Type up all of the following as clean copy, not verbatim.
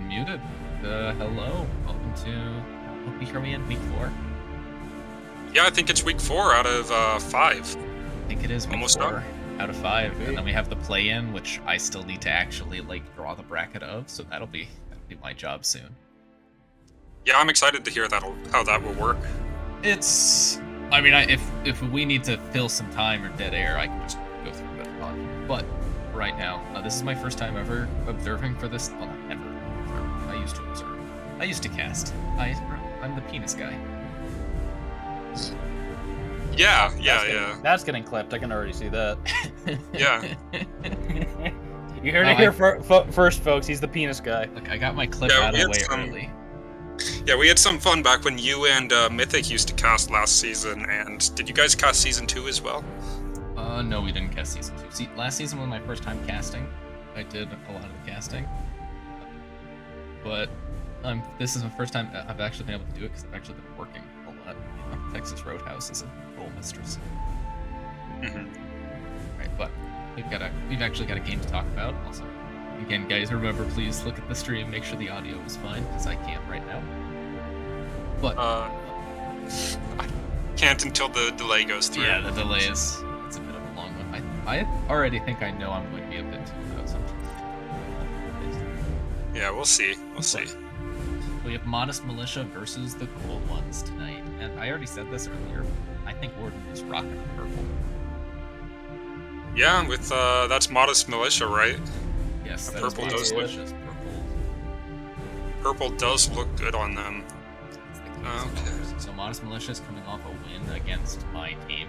muted. Hello. Welcome to. Hope you hear me in week 4. Yeah, I think it's week 4 out of 5. I think it is week Almost 4 done. out of 5, and then we have the play-in, which I still need to actually draw the bracket of. So that'll be my job soon. Yeah, I'm excited to hear how that will work. I mean, if we need to fill some time or dead air, I can just go through it on here. But right now, this is my first time ever observing for this. Well, not ever. I used to observe. I used to cast. I'm the penis guy. Yeah. That's getting clipped. I can already see that. Yeah. You heard it here first, folks. He's the penis guy. Look, I got my clip out of the way early. Yeah, we had some fun back when you and Mythic used to cast last season, and did you guys cast Season 2 as well? No, we didn't cast Season 2. See, last season was my first time casting. I did a lot of the casting. But this is the first time I've actually been able to do it because I've actually been working a lot. You know, Texas Roadhouse is a role mistress. Right, but we've actually got a game to talk about. Also, again, guys, remember, please look at the stream, make sure the audio is fine, because I can't right now. But I can't until the delay goes through. Yeah, the delay it's a bit of a long one. I already think I know I'm going to be a bit too loud sometimes. Yeah, we'll see. We have Modest Militia versus the Cold Ones tonight, and I already said this earlier. I think Warden is rocking purple. Yeah, with that's Modest Militia, right? Yes, that purple does look. Purple does look good on them. Okay. So Modest Militia is coming off a win against my team,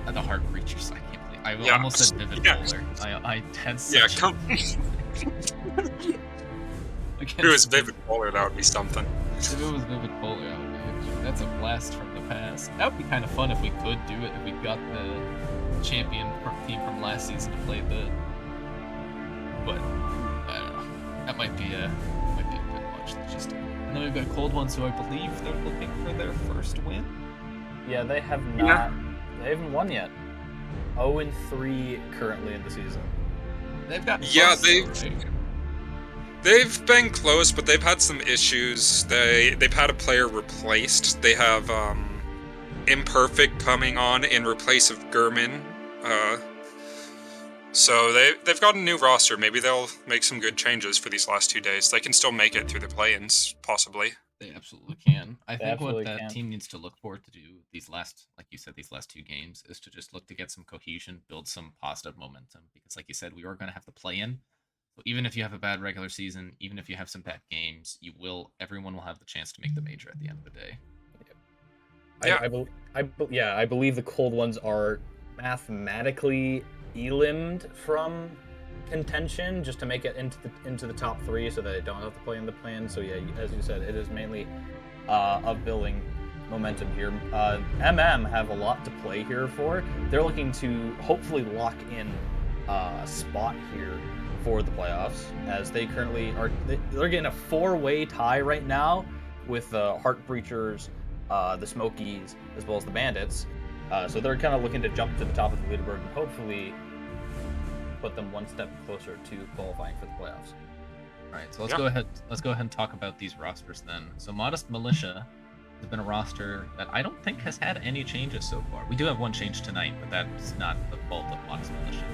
the Heart Breachers. I can't believe I almost said Vivid Polar. I had such. If it was Vivid Polar, that would be something. If it was Vivid Polar, that's a blast from the past. That would be kind of fun if we could do it. If we got the champion team from last season to play the. But I don't know. That might be a bit much. And then we've got Cold Ones, who I believe they're looking for their first win. Yeah, they have not. Yeah. They haven't won yet. 0-3 currently in the season. They've got. They've been close, but they've had some issues. They've had a player replaced. They have Imperfect coming on in replace of Gurman. So they've got a new roster. Maybe they'll make some good changes for these last 2 days. They can still make it through the play-ins, possibly. They absolutely can. I think what that team needs to look for to do these last 2 games is to just look to get some cohesion, build some positive momentum. Because like you said, we are going to have to play in. So even if you have a bad regular season, even if you have some bad games, everyone will have the chance to make the major at the end of the day. Yeah. I believe the Cold Ones are mathematically eliminated from contention just to make it into the top 3 so that they don't have to play in the plan. So yeah, as you said, it is mainly of building momentum here. MM have a lot to play here for. They're looking to hopefully lock in a spot here for the playoffs, as they currently are. They're getting a 4-way tie right now with the Heart Breachers, the Smokies, as well as the Bandits. So they're kind of looking to jump to the top of the leaderboard and hopefully put them one step closer to qualifying for the playoffs. All right, so let's go ahead and talk about these rosters then. So Modest Militia has been a roster that I don't think has had any changes so far. We do have one change tonight, but that's not the fault of Modest Militia,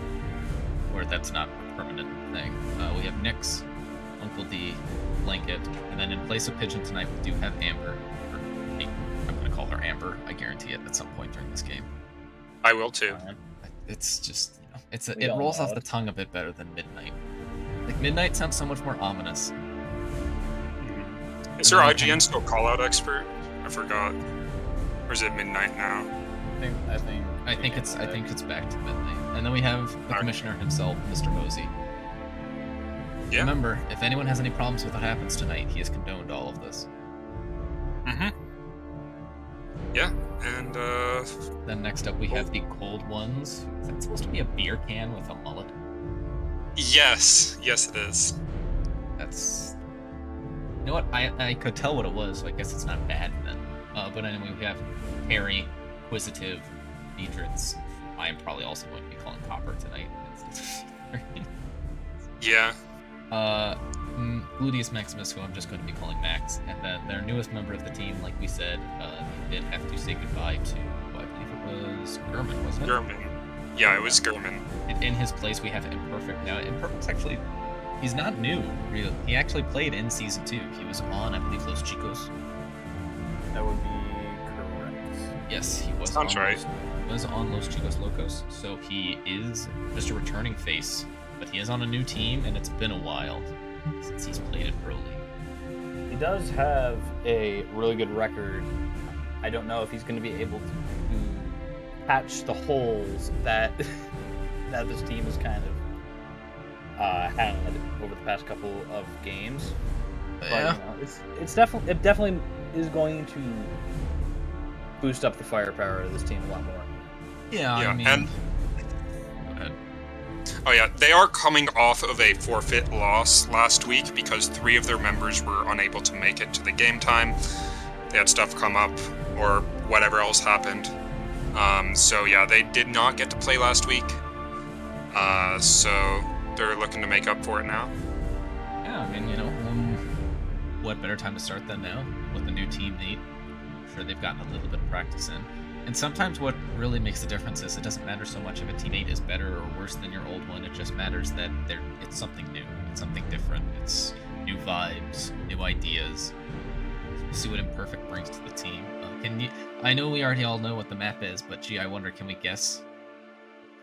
or that's not a permanent thing. We have Nyx, Uncle D, Blanket, and then in place of Pigeon tonight, we do have Amber. I'm going to call her Amber. I guarantee it at some point during this game. I will too. It's just, it rolls off the tongue a bit better than Midnight. Like, Midnight sounds so much more ominous. Is there IGN still call-out expert? I forgot. Or is it Midnight now? I think it's back to Midnight. And then we have the commissioner himself, Mr. Mosey. Yeah. Remember, if anyone has any problems with what happens tonight, he has condoned all of this. Yeah, and then next up we have the Cold Ones. Is that supposed to be a beer can with a mullet? Yes it is. That's... You know what? I could tell what it was, so I guess it's not bad then. But anyway, we have Harry, Inquisitive, Deidritz. I am probably also going to be calling Copper tonight. Yeah. Gluteus Maximus, who I'm just going to be calling Max, and then their newest member of the team, like we said, they did have to say goodbye to, I believe it was Gurman, wasn't it? Gurman. Yeah, it was Gurman. In his place, we have Imperfect now. Imperfect's actually, he's not new, really. He actually played in Season 2. He was on, I believe, Los Chicos. That would be correct. Yes, he was. Sounds right. Was on Los Chicos Locos, so he is just a returning face, but he is on a new team, and it's been a while since he's played in BroLeague. He does have a really good record. I don't know if he's going to be able to patch the holes that that this team has kind of had over the past couple of games. But Yeah. you know, it definitely is going to boost up the firepower of this team a lot more. Yeah, I mean... and Go ahead. oh yeah, they are coming off of a forfeit loss last week because 3 of their members were unable to make it to the game time. They had stuff come up or whatever else happened. So yeah, they did not get to play last week. So they're looking to make up for it now. Yeah, I mean, you know, what better time to start than now with a new teammate? I'm sure they've gotten a little bit of practice in. And sometimes what really makes the difference is it doesn't matter so much if a teammate is better or worse than your old one. It just matters that it's something new. It's something different. It's new vibes, new ideas. So we'll see what Imperfect brings to the team. I know we already all know what the map is, but gee, I wonder, can we guess?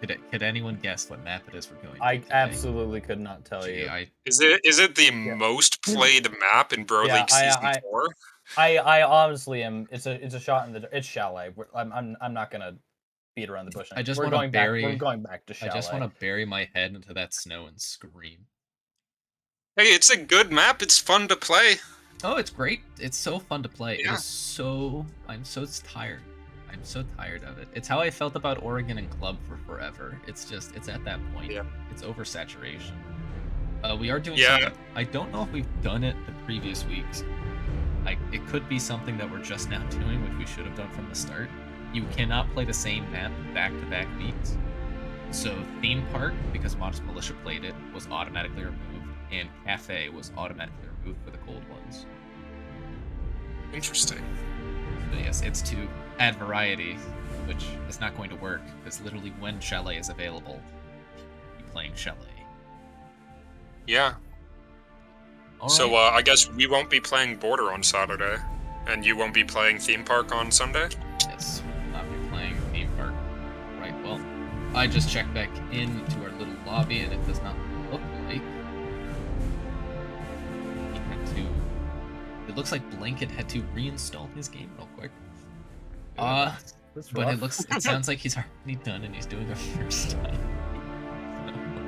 Could anyone guess what map it is we're going to I today? absolutely could not tell Gee, you. Is it the most played map in BroLeague Season 4? I honestly am. It's a shot in the. It's Chalet. I'm not gonna beat around the bush. I just we're want to going bury. back. We're going back to Chalet. I just want to bury my head into that snow and scream. Hey, it's a good map. It's fun to play. Oh, it's great. It's so fun to play. Yeah. It is so... I'm so tired. I'm so tired of it. It's how I felt about Oregon and Club for forever. It's at that point. Yeah. It's oversaturation. We are doing Yeah. something. I don't know if we've done it the previous weeks. It could be something that we're just now doing, which we should have done from the start. You cannot play the same map back-to-back weeks. So Theme Park, because Modest Militia played it, was automatically removed, and Cafe was automatically removed for the cold ones. Interesting. So yes, it's to add variety, which is not going to work, because literally when Chalet is available, you'll be playing Chalet. Yeah. All So right. I guess we won't be playing Border on Saturday, and you won't be playing Theme Park on Sunday? Yes, we'll not be playing Theme Park. Right, well, I just checked back into our little lobby, and it does not look like he had to... It looks like Blanket had to reinstall his game real quick. That's But rough. it sounds like he's already done, and he's doing it first time.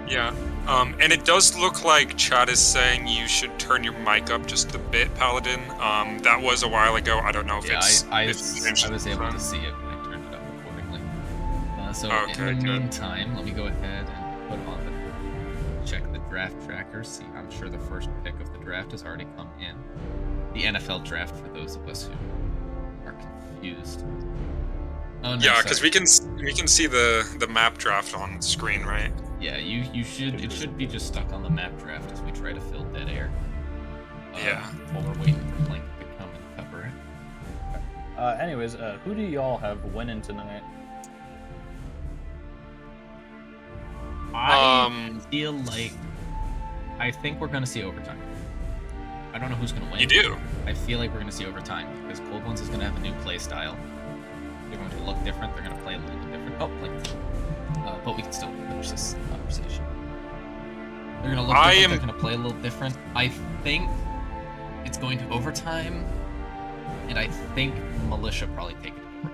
Yeah. And it does look like chat is saying you should turn your mic up just a bit, Paladin. That was a while ago. I don't know if Yeah, it's... I it's changed was able from- to see it when I turned it up accordingly. So Okay, in the good. meantime, let me go ahead and put on check the draft tracker. See, I'm sure the first pick of the draft has already come in. The NFL draft for those of us who are confused. Oh, no, Yeah, because sorry. we can see the map draft on the screen, right? Yeah, it should be just stuck on the map draft as we try to fill dead air. Yeah. While we're waiting for Blanket to come and cover it. Anyways, who do y'all have winning tonight? I feel like I think we're gonna see overtime. I don't know who's gonna win. You do? I feel like we're gonna see overtime because Cold Ones is gonna have a new play style. They're going to look different. They're gonna play a little bit different. Oh, Blanket. But we can still finish this conversation. They're gonna look different. They're gonna play a little different. I think it's going to overtime, and I think Militia probably take it to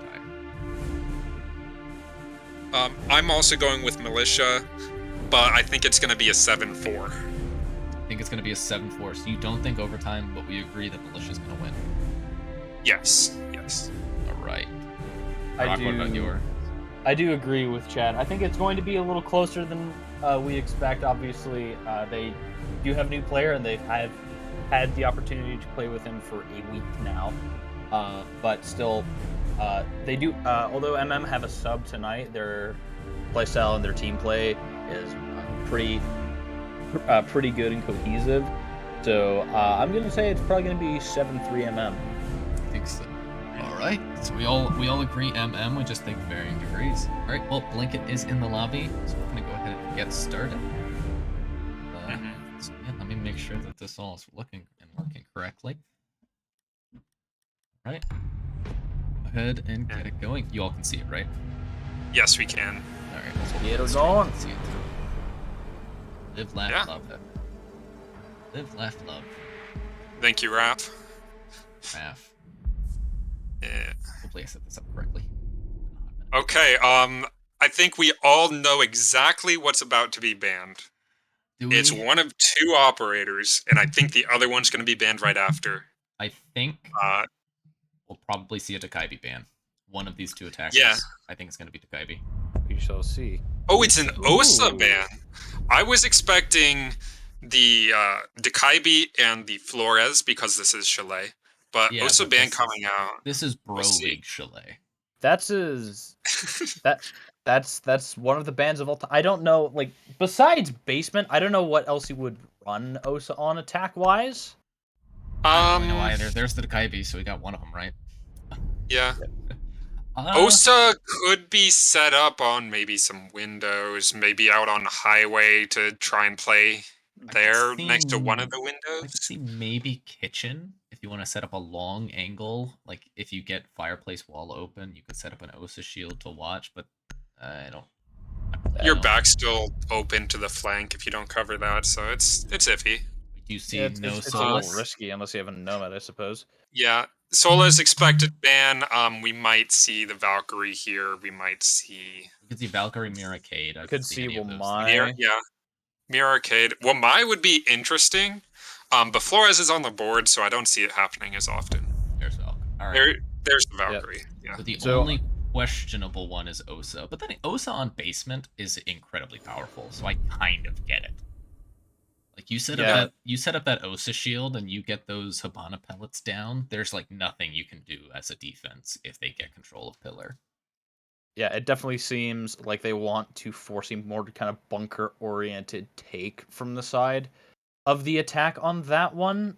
overtime. I'm also going with Militia, but I think it's going to be a 7-4. I think it's going to be a 7-4. So you don't think overtime, but we agree that Militia's going to win. Yes. Yes. All right. I Rock, what about do- your? I do agree with Chad. I think it's going to be a little closer than we expect. Obviously, they do have a new player, and they've had the opportunity to play with him for a week now. But still, they do. Although MM have a sub tonight, their playstyle and their team play is pretty pretty good and cohesive. So I'm gonna say it's probably gonna be 7-3 mm. I think so. All right. So we all agree MM. We just think varying degrees. All right. Well, Blanket is in the lobby, so we're gonna go ahead and get started. So yeah, let me make sure that this all is looking and working correctly. All right. Go ahead and get it going. You all can see it, right? Yes, we can. All right. Let's Get it going. see it. Live, laugh, love it. Live, laugh, love. Thank you, Rap. Laugh. Yeah. Hopefully I set this up correctly. Okay, I think we all know exactly what's about to be banned. Do we? It's one of two operators, and I think the other one's going to be banned right after. I think Uh, we'll probably see a Takaibi ban. One of these two attackers. Yeah. I think it's going to be Takaibi. We shall see. Oh, it's an Osa Ooh. ban. I was expecting the Decaibi and the Flores because this is Chalet, but Yeah, Osa but ban this coming out. This is We'll see. BroLeague Chalet. That's that's one of the bans of all time. I don't know, like, besides Basement, I don't know what else you would run Osa on attack-wise. I don't know either. There's the Takaibi, so we got one of them, right? Yeah. Osa could be set up on maybe some windows, maybe out on the highway to try and play there next to one of the I could windows. see maybe kitchen if you want to set up a long angle. Like if you get fireplace wall open, you could set up an Osa shield to watch. But I don't. Your back's still open to the flank if you don't cover that, so it's iffy. Do you see It's no a little Solus? risky unless you have a Nomad, I suppose. Yeah, Sola's expected ban. We might see the Valkyrie here. We might see. You could see Valkyrie, Miracade. I Could see any of those Wamai. Yeah, Miracade. Wamai would be interesting. But Flores is on the board, so I don't see it happening as often. There's Valkyrie. All right. There's the Valkyrie. Yeah. So the So- only questionable one is Osa, but then Osa on Basement is incredibly powerful, so I kind of get it. Like you set up that Osa shield and you get those Hibana pellets down, there's like nothing you can do as a defense if they get control of Pillar. Yeah, it definitely seems like they want to force a more kind of bunker-oriented take from the side of the attack on that one.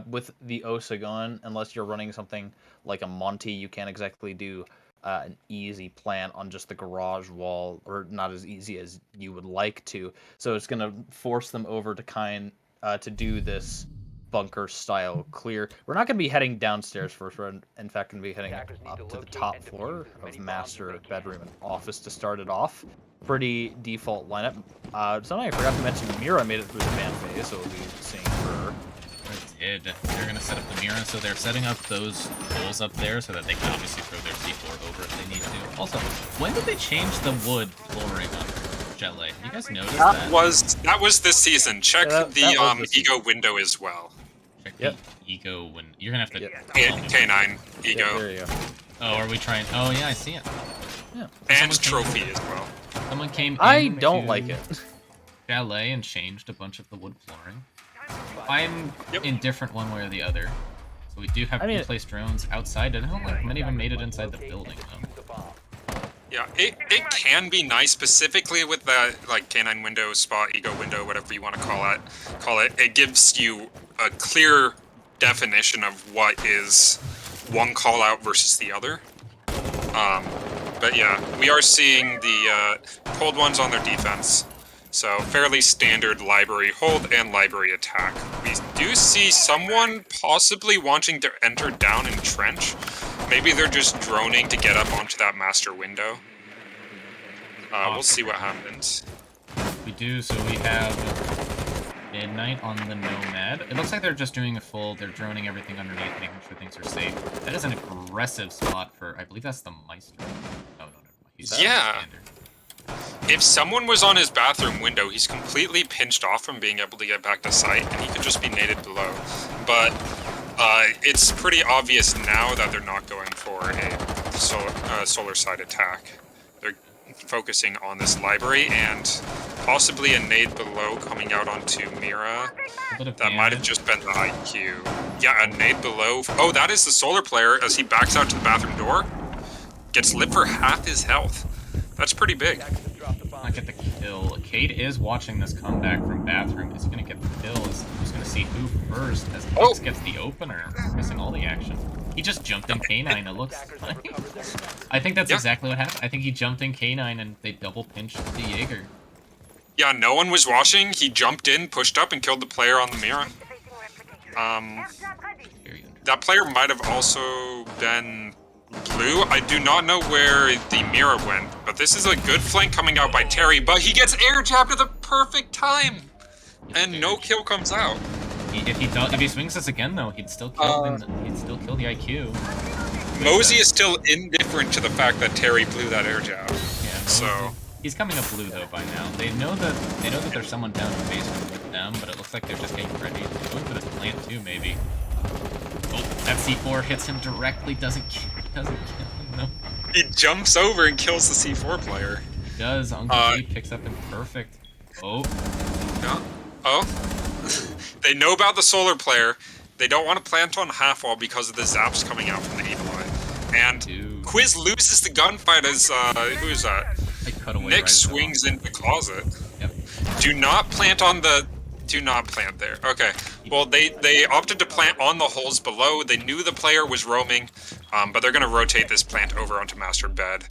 With the Osa gun, unless you're running something like a Monty, you can't exactly do an easy plan on just the garage wall, or not as easy as you would like to. So it's going to force them over to to do this bunker style clear. We're not going to be heading downstairs first. We're in fact going to be heading up to the top floor of master bedroom and office to start it off. Pretty default lineup. Something I forgot to mention, Mira made it through the ban phase, so we'll be seeing her. They're going to set up the Mira, so they're setting up those holes up there so that they can obviously throw their C4 over if they need to. Also, when did they change the wood flooring on Chalet? You guys noticed that? That was this season. Check that the was this Ego window as well. Check Yep. the Ego when you're gonna have to. K9 Ego Yeah, there you go. Oh, are we trying? Oh yeah, I see it. Yeah. and Trophy as well. Someone came. I don't like it. Chalet and changed a bunch of the wood flooring. I'm indifferent one way or the other. So we do have replaced drones outside. I don't think many of them made it inside the building though. Yeah, it can be nice, specifically with that like K9 window, spot, Ego window, whatever you want to call it. It gives you a clear definition of what is one call out versus the other. But yeah, we are seeing the cold ones on their defense. So fairly standard library hold and library attack. We do see someone possibly wanting to enter down in trench. Maybe they're just droning to get up onto that master window. We'll see what happens. We do, so we have Midnight on the Nomad. It looks like they're just doing a full, they're droning everything underneath, making sure things are safe. That is an aggressive spot for, I believe that's the Maestro. Oh, no, never mind. He's Yeah. If someone was on his bathroom window, he's completely pinched off from being able to get back to site, and he could just be naded below. But it's pretty obvious now that they're not going for a solar side attack. They're focusing on this library and possibly a nade below coming out onto Mira. That might have just been the IQ. Yeah, a nade below. Oh, that is the solar player as he backs out to the bathroom door. Gets lit for half his health. That's pretty big. not get the kill. Cade is watching this comeback from bathroom. Is he gonna get the kill? Who's gonna see who first as Nix gets the opener? Missing all the action. He just jumped in K9, it looks like. I think that's exactly what happened. I think he jumped in K9 and they double pinched the Jaeger. Yeah, no one was watching. He jumped in, pushed up, and killed the player on the Mira. That player might have also been blue. I do not know where the Mira went, but this is a good flank coming out by Terry, but he gets air jabbed at the perfect time, and no kill comes out. If he swings this again, though, he'd still kill the IQ. Mosey is still indifferent to the fact that Terry blew that air jab. Yeah, so he's coming up blue though by now. They know that there's someone down in basement with them, but it looks like they're just getting ready. They're going for this plant too, maybe. Oh, that C4 hits him directly. Doesn't kill him. No. He jumps over and kills the C4 player. He does. Uncle G picks up in perfect. Oh. Yeah. Oh. They know about the solar player. They don't want to plant on half wall because of the zaps coming out from the evil eye. And Quiz loses the gunfight as who is that? Nick swings into the closet. Yep. Do not plant there. Okay. Well, they opted to plant on the holes below. They knew the player was roaming, but they're gonna rotate this plant over onto master bed,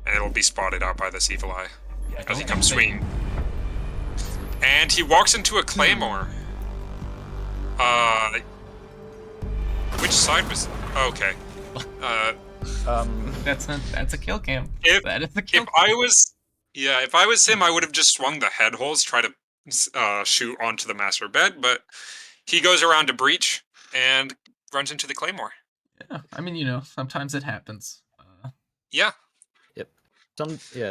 and it'll be spotted out by this evil eye as he comes swinging. And he walks into a claymore. Which side was? Oh, okay. That's a kill cam. That is a kill. If I was him, I would have just swung the head holes, try to shoot onto the master bed, but he goes around to breach and runs into the claymore. Yeah, I mean, sometimes it happens. Yeah. Yep.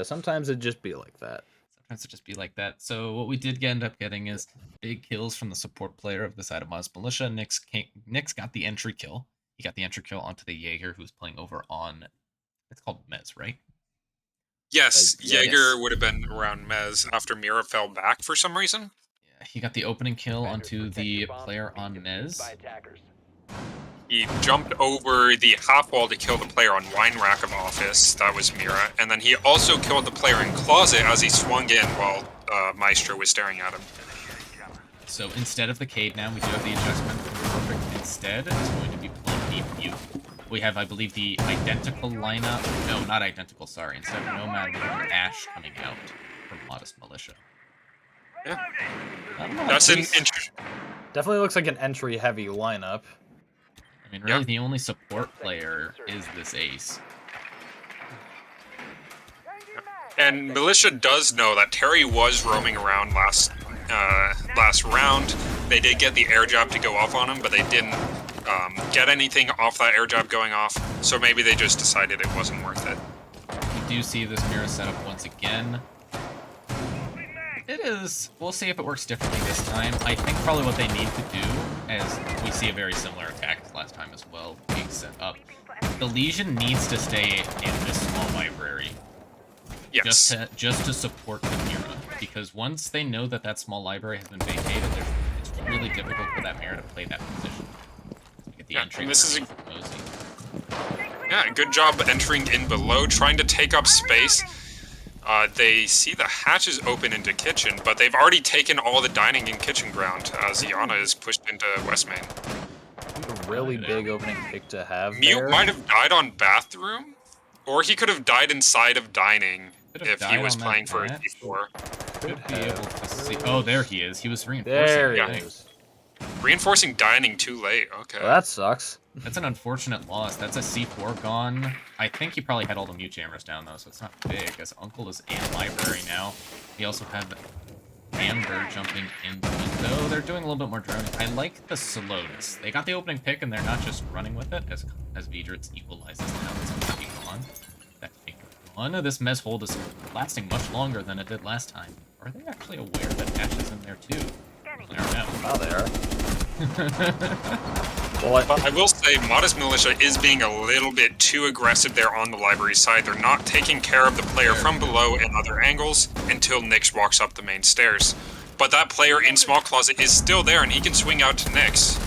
Sometimes it just be like that. So what we did end up getting is big kills from the support player of the side of Modest Militia. Nix got the entry kill. He got the entry kill onto the Jaeger, who's playing over on, it's called Mez, right? Yes, Jaeger would have been around Mez after Mira fell back for some reason. Yeah, he got the opening kill onto the player on Mez. He jumped over the half wall to kill the player on Wine Rack of Office. That was Mira. And then he also killed the player in Closet as he swung in while Maestro was staring at him. So instead of the Cade now, we do have the adjustment. Perfect. Instead, it's going to be Bloody Mute. We have, I believe, the identical lineup. No, not identical, sorry. Instead of Nomad, we have Ash coming out from Modest Militia. Yeah. That's an interesting. Definitely looks like an entry-heavy lineup. I mean, really, the only support player is this ace. And Militia does know that Terry was roaming around last round. They did get the air job to go off on him, but they didn't get anything off that air job going off, so maybe they just decided it wasn't worth it. We do see this mirror setup once again. It is. We'll see if it works differently this time. I think probably what they need to do, as we see a very similar attack as last time as well, being set up. The Legion needs to stay in this small library. Yes. Just to support the Mira, because once they know that that small library has been vacated, it's really difficult for that Mira to play that position. Get the entry. And this is good job entering in below, trying to take up space. They see the hatches open into kitchen, but they've already taken all the dining and kitchen ground as Iana is pushed into West Main. A really big opening pick to have. Mute might have died on bathroom, or he could have died inside of dining if he was playing for a D4. Could be able to see. Oh, there he is. He was reinforcing. There he is. Reinforcing dining too late. Okay. Well, that sucks. That's an unfortunate loss. That's a C4 gone. I think he probably had all the mute jammers down, though, so it's not big, as Uncle is in library now. He also had Amber jumping in the window. They're doing a little bit more droning. I like the slowness. They got the opening pick, and they're not just running with it, as Vidritz equalizes now. It's going to be gone. That fake one. This Mez hold is lasting much longer than it did last time. Are they actually aware that Ash is in there, too? I don't know. Oh, they are. Well, I will say, Modest Militia is being a little bit too aggressive there on the library side. They're not taking care of the player from below and other angles until Nyx walks up the main stairs. But that player in Small Closet is still there, and he can swing out to Nyx.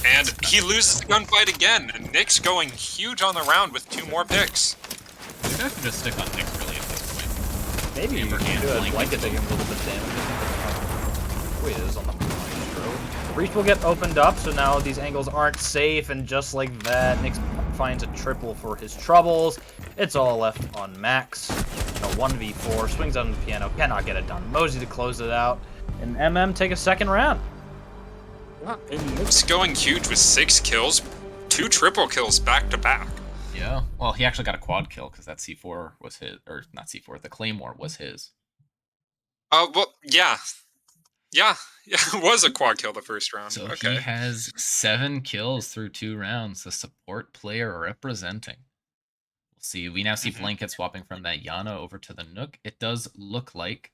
And he loses the gunfight again, and Nyx going huge on the round with 2 more picks. You guys can just stick on Nyx, really, at this point. Maybe you Amber can and do a Blanket. blanket taking a little bit of damage. Quiz on the Maestro. Breach will get opened up, so now these angles aren't safe, and just like that, Nyx finds a triple for his troubles. It's all left on Max. A 1v4, swings on the piano, cannot get it done. Mosey to close it out, and MM take a second round. Nyx going huge with 6 kills, 2 triple kills back to back. Yeah. Well, he actually got a quad kill because that C4 was his, or not C4, the Claymore was his. Well, yeah. Yeah, it was a quad kill the first round. So Okay. he has 7 kills through 2 rounds. The support player representing. We'll see. We now see Blanket swapping from that Yana over to the Nook. It does look like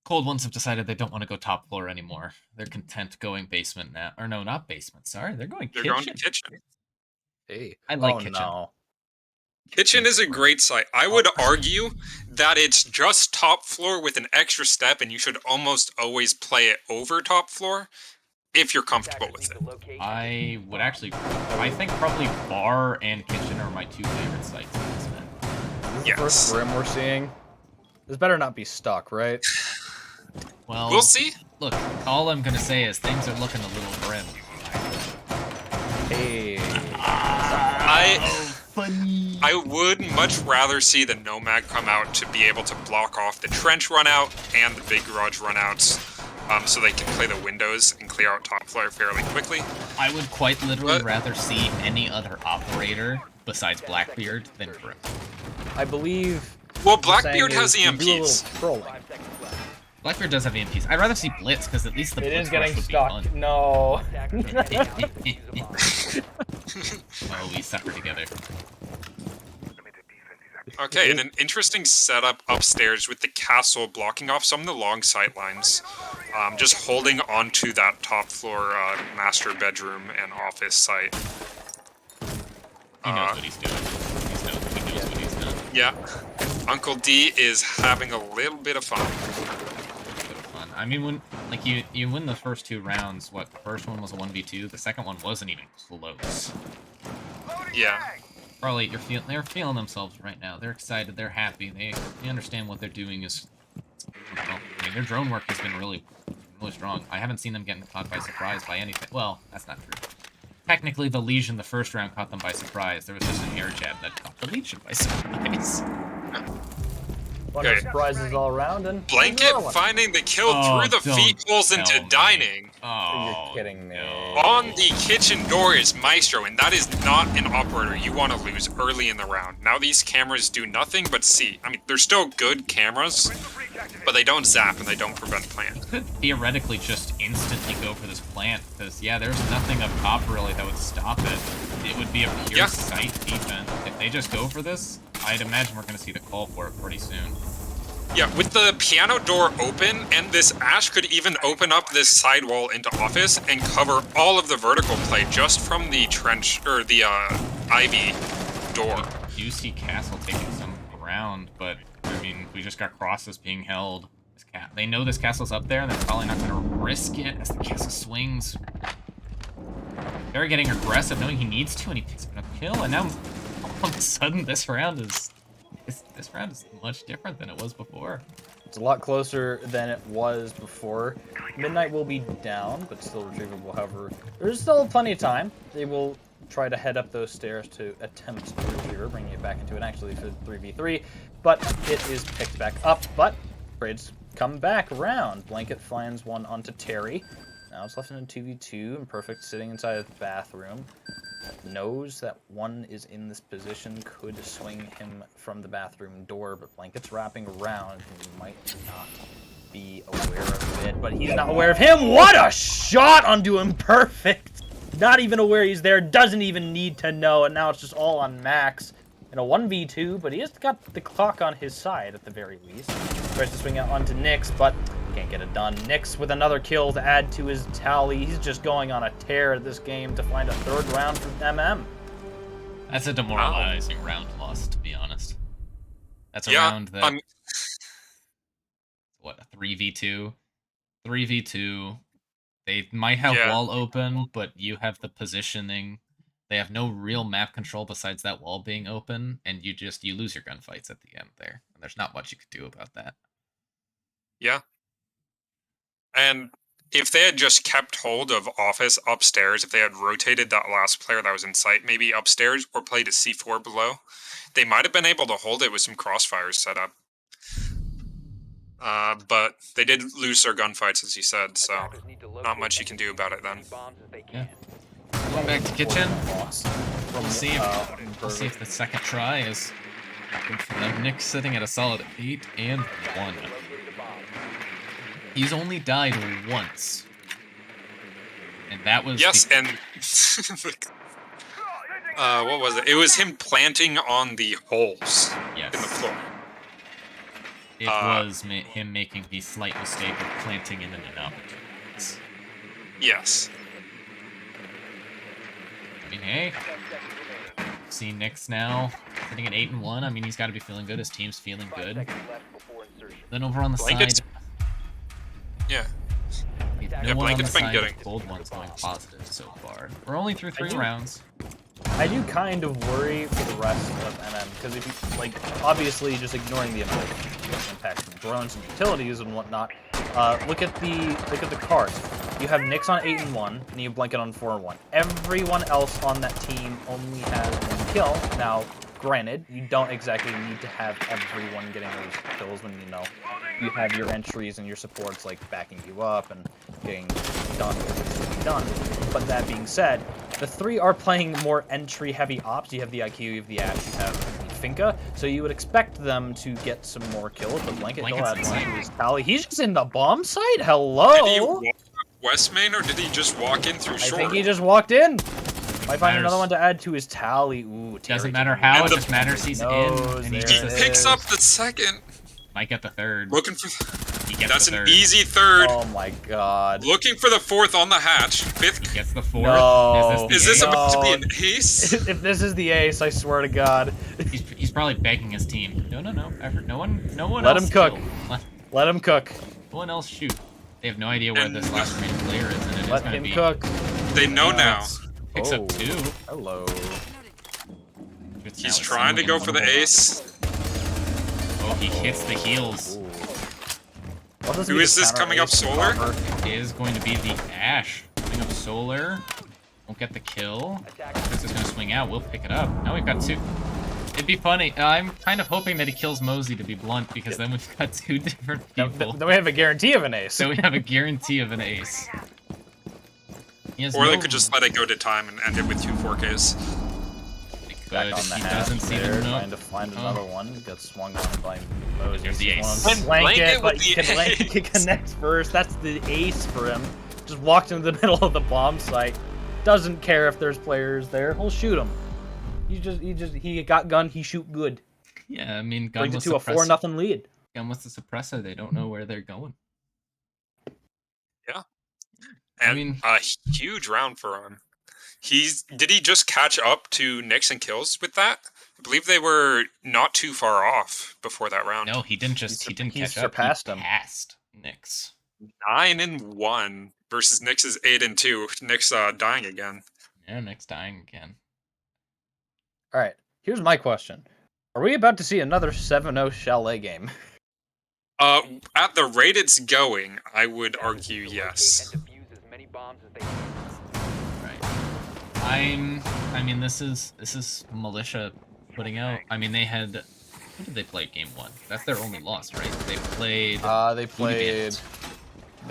Cold Ones have decided they don't want to go top floor anymore. They're content going basement now. Or no, not basement. Sorry, they're going kitchen. They're going to kitchen. Hey. I like oh, kitchen. No. Kitchen is a great site. I would argue that it's just top floor with an extra step, and you should almost always play it over top floor if you're comfortable with it. I would actually, I think probably bar and kitchen are my 2 favorite sites in this map. This is Yes. the first Brim we're seeing. This better not be stuck, right? Well, We'll see. Look, all I'm gonna say is things are looking a little grim. Hey. Funny. I would much rather see the Nomad come out to be able to block off the trench run out and the big garage run outs, so they can play the windows and clear out top floor fairly quickly. I would quite literally rather see any other operator besides Blackbeard than Grim. I believe. Well, what I'm saying Blackbeard has is you do a little EMPs. trolling. Blackbeard does have EMPs. I'd rather see Blitz because at least the It Blitz is getting rush would stuck. be fun. No. Oh, we suffer together. Okay, and an interesting setup upstairs with the castle blocking off some of the long sight lines. Just holding onto that top floor master bedroom and office site. He knows what he's doing. He knows what he's done. Yeah. Uncle D is having a little bit of fun. Bit of fun. I mean, when like you win the first 2 rounds, what, the first one was a 1v2, the second one wasn't even close. Yeah. Probably they're feeling themselves right now. They're excited. They're happy. They understand what they're doing is. Well, I mean, their drone work has been really strong. I haven't seen them getting caught by surprise by anything. Well, that's not true. Technically, the Legion the first round caught them by surprise. There was just an air jab that caught the Legion by surprise. Bunch of Okay. surprises all around, and Blanket another one. finding the kill Oh, through the don't feet holes into tell me. dining. Oh, You're kidding me. no. On the kitchen door is Maestro, and that is not an operator you want to lose early in the round. Now these cameras do nothing but see. I mean, they're still good cameras, but they don't zap and they don't prevent plant. Could theoretically just instantly go for this plant, because, yeah, there's nothing up top really that would stop it. It would be a pure Yeah. sight defense. If they just go for this, I'd imagine we're going to see the call for it pretty soon. Yeah, with the piano door open, and this Ash could even open up this sidewall into office and cover all of the vertical play just from the trench, or the Ivy door. You see Castle taking some ground, but, I mean, we just got crosses being held. They know this castle's up there, and they're probably not going to risk it as the castle swings. They're getting aggressive, knowing he needs to, and he picks up a kill, and now all of a sudden this round is much different than it was before. It's a lot closer than it was before. Midnight will be down, but still retrievable. However, there's still plenty of time. They will try to head up those stairs to attempt to retrieve her, bringing it back into it actually for 3v3, but it is picked back up. But trades come back around. Blanket finds one onto Terry. Now it's left in a 2v2, and Perfect sitting inside of the bathroom. Knows that one is in this position, could swing him from the bathroom door, but Blanket's wrapping around, and he might not be aware of it, but he's not aware of him. What a shot onto him, Perfect! Not even aware he's there, doesn't even need to know, and now it's just all on Max. In a 1v2, but he has got the clock on his side at the very least. Tries to swing out onto Nyx, but can't get it done. Nyx with another kill to add to his tally. He's just going on a tear this game to find a 3rd round from MM. That's a demoralizing round loss, to be honest. That's a Yeah, round that... What, a 3v2? 3v2. They might have Yeah. wall open, but you have the positioning They have no real map control besides that wall being open, and you lose your gunfights at the end there. And there's not much you could do about that. Yeah. And if they had just kept hold of Office upstairs, if they had rotated that last player that was in sight, maybe upstairs, or played a C4 below, they might have been able to hold it with some crossfires set up. But they did lose their gunfights, as you said, so not much you can do about it then. Yeah. Going back to kitchen. We'll see if the second try is good for them. Nick's sitting at a solid 8 and 1. He's only died once. And that was... Yes, and... what was it? It was him planting on the holes in the floor. It was him making the slight mistake of planting in an inopportune. Yes. I mean, hey. See Nick's now sitting at 8 and 1. I mean, he's got to be feeling good. His team's feeling good. Then over on the Blankets. side... Yeah. No one on the Blanket's been side getting... of Cold One's going positive so far. We're only through 3 rounds. I do kind of worry for the rest of MM, because if you, like, obviously just ignoring the amount of impact from drones and utilities and whatnot, look at the cards. You have Nyx on 8 and 1, and you have Blanket on 4 and 1. Everyone else on that team only has 1 kill. Now, granted, you don't exactly need to have everyone getting those kills when you have your entries and your supports like backing you up and getting done what needs to be done. But that being said, the 3 are playing more entry-heavy ops. You have the IQ, you have the Ash, you have the Finka, so you would expect them to get some more kills. But Blanket will add 1 to his tally. He's just in the bomb site. Hello. Did he walk west main, or did he just walk in through short? I think he just walked in. Might find another one to add to his tally. Ooh, doesn't matter how, it just matters he's in. And he picks up the second. Might get the third. Looking for... That's an easy third. Oh my god. Looking for the 4th on the hatch. 5th. He gets the 4th. No. Is this about to be an ace? If this is the ace, I swear to god. He's probably begging his team. No. No one Let else him cook. Let him cook. No one else shoot. They have no idea where this last remaining player is, and it is Let going to him be... cook. They know now. Picks up 2. Hello. He's trying to go for the ace. Oh, he hits the heels. Who is this coming up solar? It is going to be the Ash. Coming up solar. Won't get the kill. This is going to swing out. We'll pick it up. Now we've got 2. It'd be funny. I'm kind of hoping that he kills Mosey, to be blunt, because then we've got 2 different people. Then we have a guarantee of an ace. So we have a guarantee of an ace. Or they could just let it go to time and end it with 2 4Ks. They could. He doesn't see them. Trying to find another one. Gets swung on by Mosey. There's the ace. Blanket, but Blanket connects first. That's the ace for him. Just walked into the middle of the bomb site. Doesn't care if there's players there. He'll shoot him. He got gun. He shoot good. Yeah, I mean, gun brings was it to a 4-0 lead. Gun with the suppressor. They don't know where they're going. Yeah. And I mean, a huge round for him. Did he just catch up to Nyx and kills with that? I believe they were not too far off before that round. No, he didn't catch up. He surpassed him. Passed Nyx. 9 and 1 versus Nyx's 8 and 2. Nyx dying again. Yeah, Nyx dying again. All right. Here's my question: are we about to see another 7-0 Chalet game? At the rate it's going, I would argue yes. I mean, this is Militia putting out. I mean, they had. Who did they play game 1? That's their only loss, right? They played. That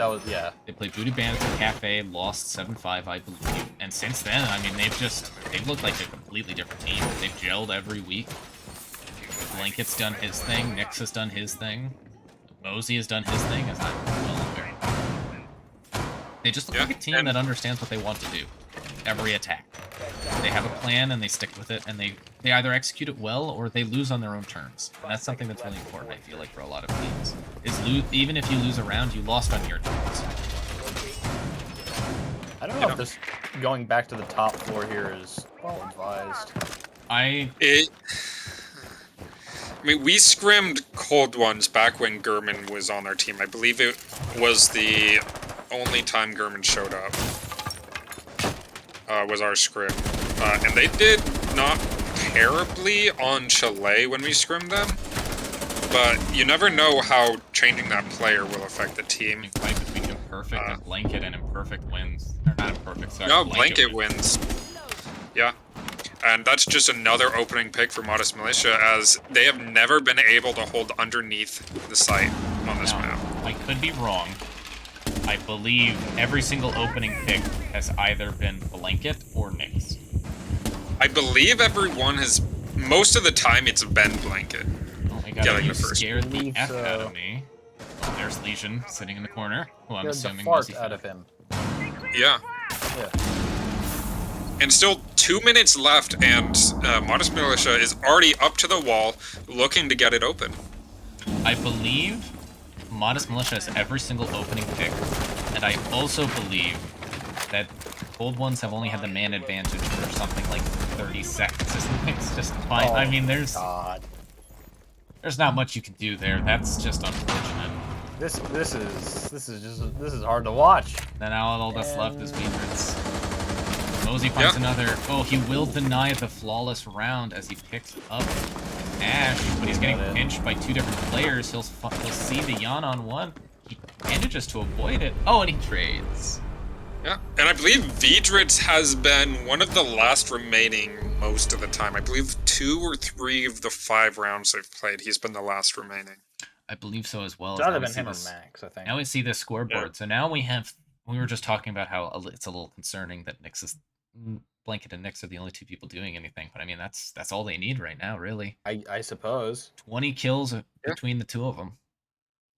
was They played Booty Bandits and Cafe, lost 7-5, I believe. And since then, I mean, they've looked like a completely different team. They've gelled every week. Blanket's done his thing. Nyx has done his thing. Mosey has done his thing, as I'm well aware. They just look like a team that understands what they want to do. Every attack. They have a plan and they stick with it, and they either execute it well or they lose on their own terms. And that's something that's really important, I feel like, for a lot of teams. Even if you lose a round, you lost on your terms. I don't know if this going back to the top floor here is well advised. I mean, we scrimmed Cold Ones back when Gurman was on our team. I believe it was the only time Gurman showed up. Was our scrim. And they did not terribly on Chalet when we scrimmed them, but you never know how changing that player will affect the team. Fight between Imperfect and Blanket, and Imperfect wins. Or not Imperfect, sorry. No, Blanket wins. Yeah. And that's just another opening pick for Modest Militia, as they have never been able to hold underneath the site on this map. I could be wrong. I believe every single opening pick has either been Blanket or Nyx. I believe everyone has... Most of the time, it's been Blanket. Oh my god, Getting you the first. scared the F out of me. Oh, there's Legion sitting in the corner, who I'm assuming was the fart out of him. Yeah. And still 2 minutes left, and Modest Militia is already up to the wall, looking to get it open. I believe Modest Militia has every single opening pick, and I also believe that Cold Ones have only had the man advantage for something like 30 seconds. It's just fine. I mean, there's not much you can do there. That's just unfortunate. This is hard to watch. Then all that's left is Beatrix. Mosey finds another. Oh, he will deny the flawless round as he picks up Ash, but he's getting pinched by two different players. He'll see the Yan on one. He manages to avoid it. Oh, and he trades. Yeah, and I believe Vidritz has been one of the last remaining most of the time. I believe 2 or 3 of the 5 rounds they've played, he's been the last remaining. I believe so as well. It's either been him or Max, I think. Now we see the scoreboard. Yeah. So now we were just talking about how it's a little concerning that Blanket and Nyx are the only 2 people doing anything. But I mean, that's all they need right now, really. I suppose. 20 kills between the 2 of them.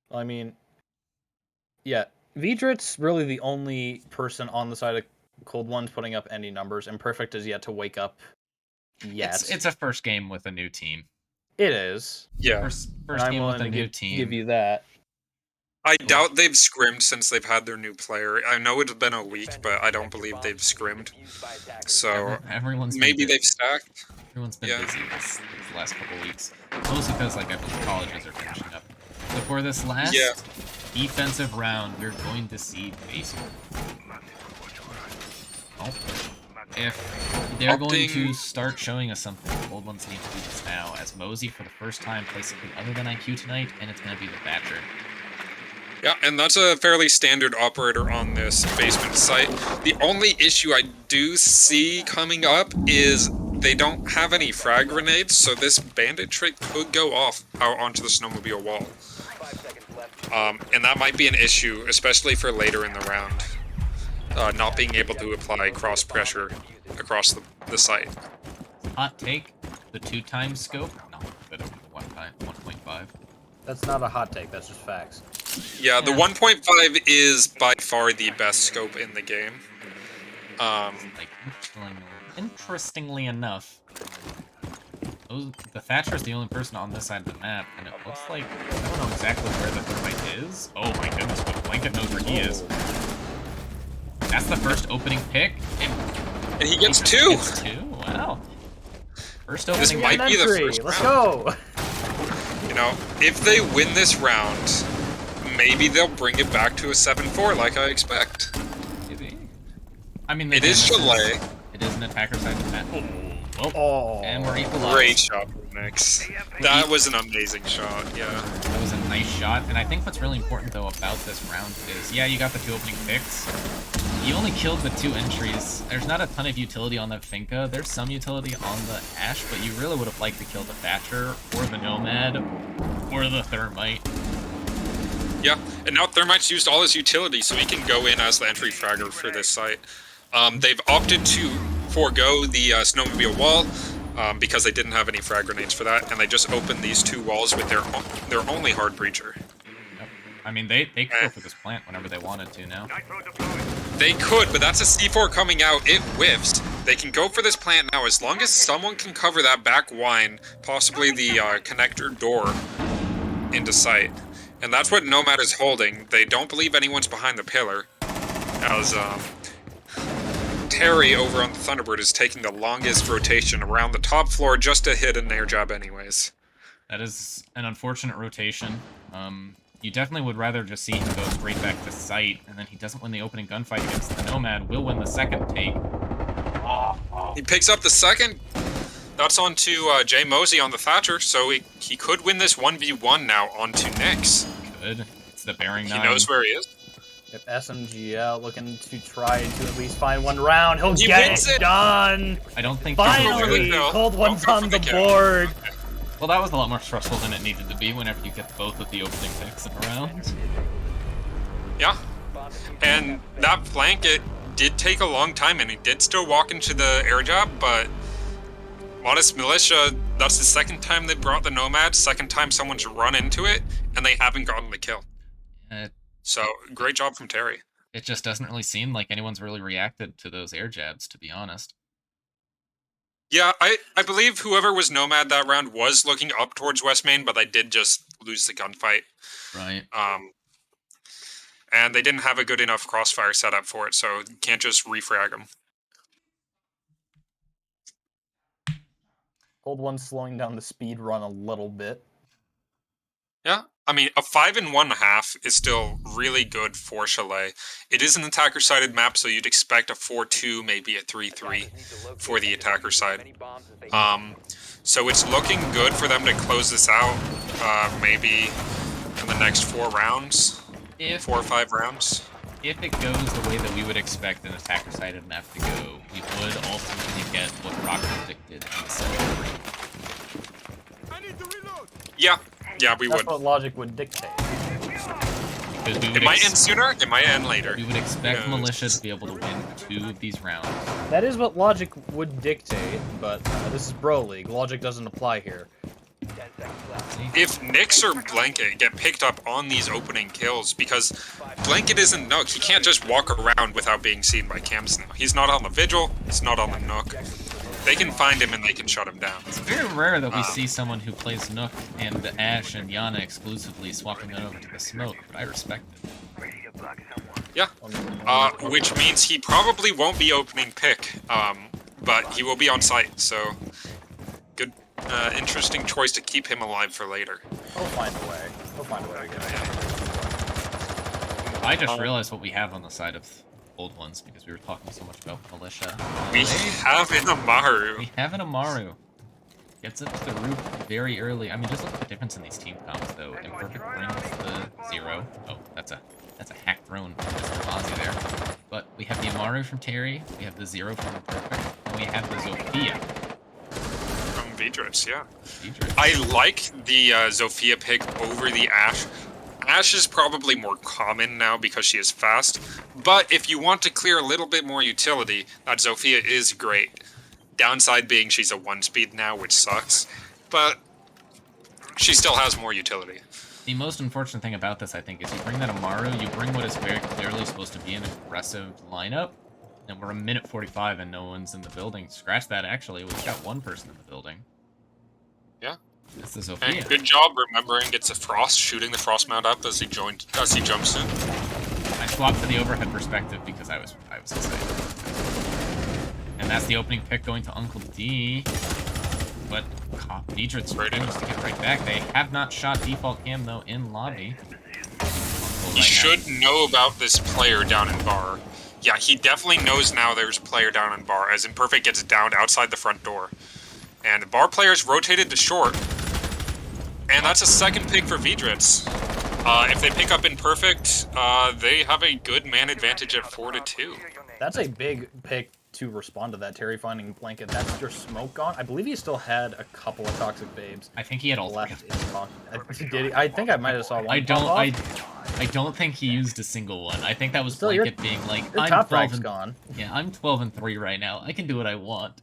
Well, I mean, yeah. Vidrit's really the only person on the side of Cold Ones putting up any numbers. Imperfect is yet to wake up yet. It's a first game with a new team. It is. Yeah. First game with a new team. Give you that. I doubt they've scrimmed since they've had their new player. I know it's been a week, but I don't believe they've scrimmed. So maybe they've stacked. Everyone's been busy this last couple weeks. Mostly because I believe colleges are finishing up. So for this last defensive round, we're going to see baseball. Oh. If they're going to start showing us something, the Old Ones need to do this now, as Mosey, for the first time, plays something other than IQ tonight, and it's going to be the Thatcher. Yeah, and that's a fairly standard operator on this basement site. The only issue I do see coming up is they don't have any frag grenades, so this bandit trick could go off out onto the snowmobile wall. And that might be an issue, especially for later in the round. Not being able to apply cross pressure across the site. Hot take, the 2x scope? No, but 1.5. That's not a hot take, that's just facts. Yeah, the 1.5 is by far the best scope in the game. Interestingly enough, the Thatcher is the only person on this side of the map, and it looks like I don't know exactly where the thermite is. Oh my goodness, but Blanket knows where he is. That's the first opening pick. And he gets 2! He gets 2? Wow. First opening This might be the first round. Let's go! You know, if they win this round, maybe they'll bring it back to a 7-4 like I expect. Maybe. I mean, it is Chalet. It is an attacker side of the map. And we're equalized. Great shot from Nyx. That was an amazing shot, yeah. That was a nice shot, and I think what's really important, though, about this round is, yeah, you got the 2 opening picks. You only killed the 2 entries. There's not a ton of utility on the Finka. There's some utility on the Ash, but you really would have liked to kill the Thatcher, or the Nomad, or the Thermite. Yeah, and now Thermite's used all his utility, so he can go in as the entry fragger for this site. They've opted to forego the snowmobile wall because they didn't have any frag grenades for that, and they just opened these 2 walls with their only hard breacher. Yep. I mean, they could go for this plant whenever they wanted to now. They could, but that's a C4 coming out. It whiffs. They can go for this plant now as long as someone can cover that back wine, possibly the connector door into sight. And that's what Nomad is holding. They don't believe anyone's behind the pillar, as Terry over on the Thunderbird is taking the longest rotation around the top floor just to hit an air job anyways. That is an unfortunate rotation. You definitely would rather just see him go straight back to sight, and then he doesn't win the opening gunfight against the Nomad, will win the second take. He picks up the second. That's onto Jay Mosey on the Thatcher, so he could win this 1v1 now onto Nyx. Good. It's the bearing He 9. knows where he is. If SMGL looking to try to at least find one round, he'll He get wins it it. done. I don't think. Finally, kill. cold one's Go on for the the kill. board. Well, that was a lot more stressful than it needed to be whenever you get both of the opening picks in a round. Yeah. And that flank, it did take a long time, and he did still walk into the air job, but Modest Militia, that's the second time they brought the Nomad, second time someone's run into it, and they haven't gotten the kill. So, great job from Terry. It just doesn't really seem like anyone's really reacted to those air jabs, to be honest. Yeah, I believe whoever was Nomad that round was looking up towards West Main, but they did just lose the gunfight. Right. And they didn't have a good enough crossfire setup for it, so you can't just refrag them. Cold one's slowing down the speed run a little bit. Yeah, I mean, a 5 1/2 is still really good for Chalet. It is an attacker-sided map, so you'd expect a 4-2, maybe a 3-3 for the attacker side. So it's looking good for them to close this out, maybe in the next 4 rounds, 4 or 5 rounds. If it goes the way that we would expect an attacker-sided map to go, we would ultimately get what Rock predicted in the second round. Yeah, we That's would. what logic would dictate. Because we would It might end sooner, it might end later. We would expect Militia to be able to win 2 of these rounds. That is what logic would dictate, but this is BroLeague. Logic doesn't apply here. If Nyx or Blanket get picked up on these opening kills, because Blanket isn't Nook, he can't just walk around without being seen by cams now. He's not on the Vigil, he's not on the Nook. They can find him and they can shut him down. It's very rare that we see someone who plays Nook and Ashe and Yana exclusively swapping it over to the smoke, but I respect it. Yeah, which means he probably won't be opening pick, but he will be on site, so good, interesting choice to keep him alive for later. He'll find a way. He'll find a way to get it. I just realized what we have on the side of old ones because we were talking so much about Militia. We have an Amaru. We have an Amaru. Gets up to the roof very early. I mean, just look at the difference in these team comps, though. Imperfect brings the 0. Oh, that's a hack drone from Mr. Mozzie there. But we have the Amaru from Terry, we have the 0 from Imperfect, and we have the Zofia. From Vidrits, yeah. Vidrits. I like the Zofia pick over the Ashe. Ashe is probably more common now because she is fast, but if you want to clear a little bit more utility, that Zofia is great. Downside being she's a 1-speed now, which sucks, but she still has more utility. The most unfortunate thing about this, I think, is you bring that Amaru, you bring what is very clearly supposed to be an aggressive lineup, and we're a minute 45 and no one's in the building. Scratch that, actually. We've got 1 person in the building. Yeah. It's the Zofia. And good job remembering it's a Frost, shooting the Frost mount up as he jumps in. I swapped to the overhead perspective because I was excited. And that's the opening pick going to Uncle D. But Vidrits managed to get right back. They have not shot default cam though in lobby. He should know about this player down in bar. Yeah, he definitely knows now there's a player down in bar as Imperfect gets downed outside the front door. And the bar player's rotated to short. And that's a second pick for Vidrits. If they pick up Imperfect, they have a good man advantage at 4-2. That's a big pick to respond to that. Terry finding Blanket. That's your smoke gone. I believe he still had a couple of toxic babes. I think he had all left. I think I might have saw one. I don't think he used a single one. I think that was still Blanket being like, your I'm top 12 frag's and gone. Yeah, I'm 12-3 right now. I can do what I want.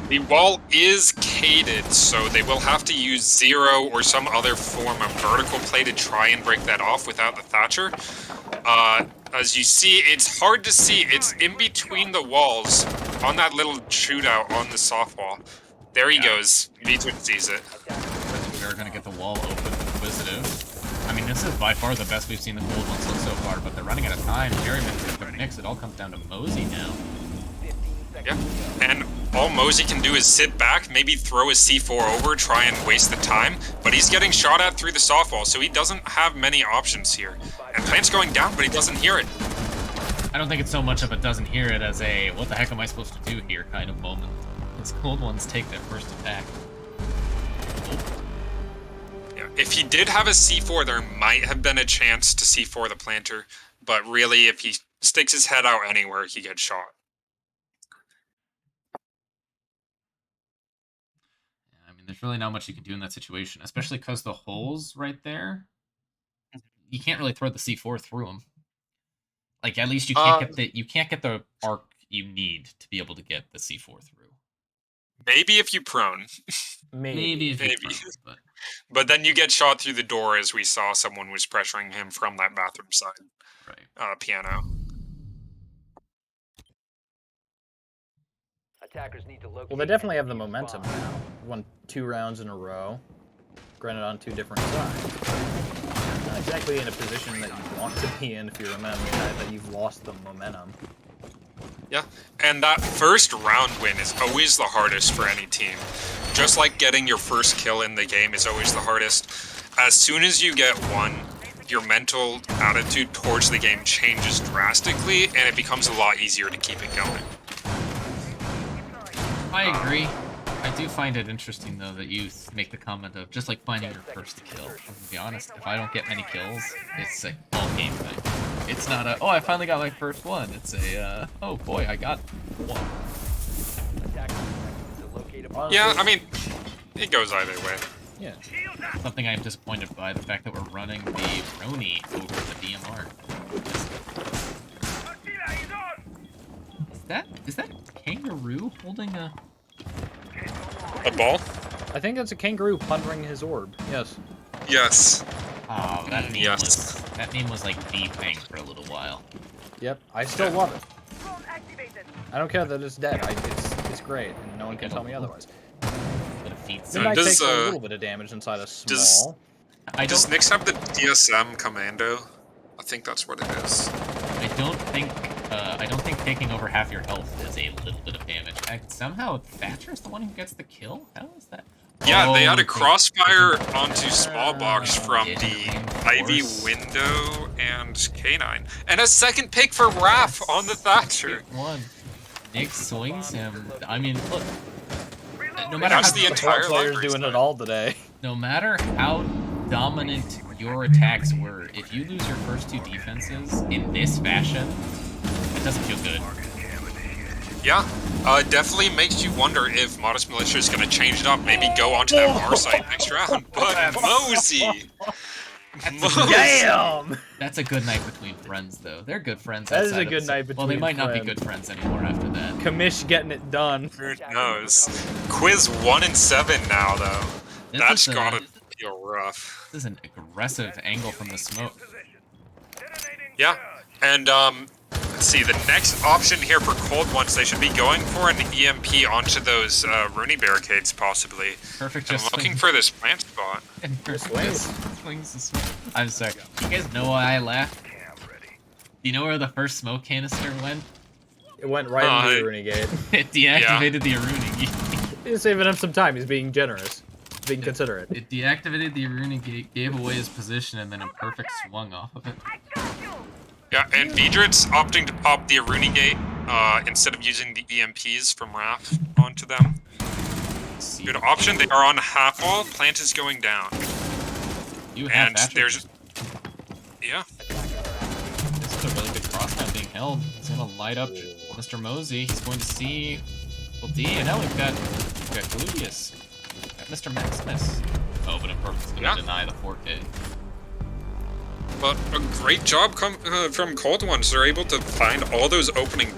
The wall is caded, so they will have to use 0 or some other form of vertical play to try and break that off without the Thatcher. As you see, it's hard to see. It's in between the walls on that little shootout on the soft wall. There he goes. Vidrits sees it. We're going to get the wall open Inquisitive. I mean, this is by far the best we've seen the cold ones look so far, but they're running out of time. Jerry mentioned the mix. It all comes down to Mosey now. Yeah, and all Mosey can do is sit back, maybe throw his C4 over, try and waste the time, but he's getting shot at through the softwall, so he doesn't have many options here. And Plant's going down, but he doesn't hear it. I don't think it's so much of a doesn't hear it as a what the heck am I supposed to do here kind of moment. His cold ones take their first attack. Yeah, if he did have a C4, there might have been a chance to C4 the planter, but really, if he sticks his head out anywhere, he gets shot. Yeah, I mean, there's really not much you can do in that situation, especially because the hole's right there. You can't really throw the C4 through them. Like at least you can't get the arc you need to be able to get the C4 through. Maybe if you prone. Maybe if you prone, but then you get shot through the door, as we saw someone was pressuring him from that bathroom side. Right. Piano. Attackers need to locate. Well, they definitely have the momentum now. Won 2 rounds in a row, granted on 2 different sides. Not exactly in a position that you want to be in if you remember that you've lost the momentum. Yeah, and that first round win is always the hardest for any team. Just like getting your first kill in the game is always the hardest. As soon as you get one, your mental attitude towards the game changes drastically, and it becomes a lot easier to keep it going. I agree. I do find it interesting, though, that you make the comment of just like finding your first kill. To be honest, if I don't get many kills, it's a all game thing. It's not a, oh, I finally got my first one. It's a, oh boy, I got one. Yeah, I mean, it goes either way. Yeah. Something I'm disappointed by, the fact that we're running the Roni over the DMR. Is that kangaroo holding a ball? I think that's a kangaroo plundering his orb. Yes. Yes. Oh, that meme was like the thing for a little while. Yep, I still love it. I don't care that it's dead. It's great, and no one can tell me otherwise. Midnight takes a little bit of damage inside a small. Does Nyx have the DSM commando? I think that's what it is. I don't think taking over half your health is a little bit of damage. Somehow Thatcher's the one who gets the kill? How is that? Yeah, they had a crossfire onto small box from the Ivy window and K9. And a second pick for Raph on the Thatcher. One. Nyx swings him. I mean, look. No matter how the entire player's doing it all today. No matter how dominant your attacks were, if you lose your first 2 defenses in this fashion, it doesn't feel good. Yeah, it definitely makes you wonder if Modest Militia is going to change it up, maybe go onto that bar site next round. But Mosey! Damn! That's a good night between friends, though. They're good friends. That is a good night between friends. Well, they might not be good friends anymore after that. Commish getting it done. Who knows? Quiz 1 and 7 now, though. That's gotta feel rough. This is an aggressive angle from the smoke. Yeah, and let's see, the next option here for Cold Ones, they should be going for an EMP onto those Rooney barricades, possibly. Perfect. I'm looking for this plant spot. And swings the smoke. I'm sorry. You guys know why I laughed? Do you know where the first smoke canister went? It went right into the Rooney gate. It deactivated the Rooney gate. He's saving him some time. He's being generous. Being considerate. It deactivated the Rooney gate, gave away his position, and then a perfect swung off of it. Yeah, and Vedrit's opting to pop the Aruni gate instead of using the EMPs from Raph onto them. Good option. They are on half wall. Plant is going down. And there's... Yeah. This is a really good crossbow being held. He's going to light up Mr. Mosey. He's going to see... Well, D, and now we've got Gluteus. Got Mr. Maximus. Oh, but Imperfect's going to deny the 4K. But a great job from Cold Ones. They're able to find all those opening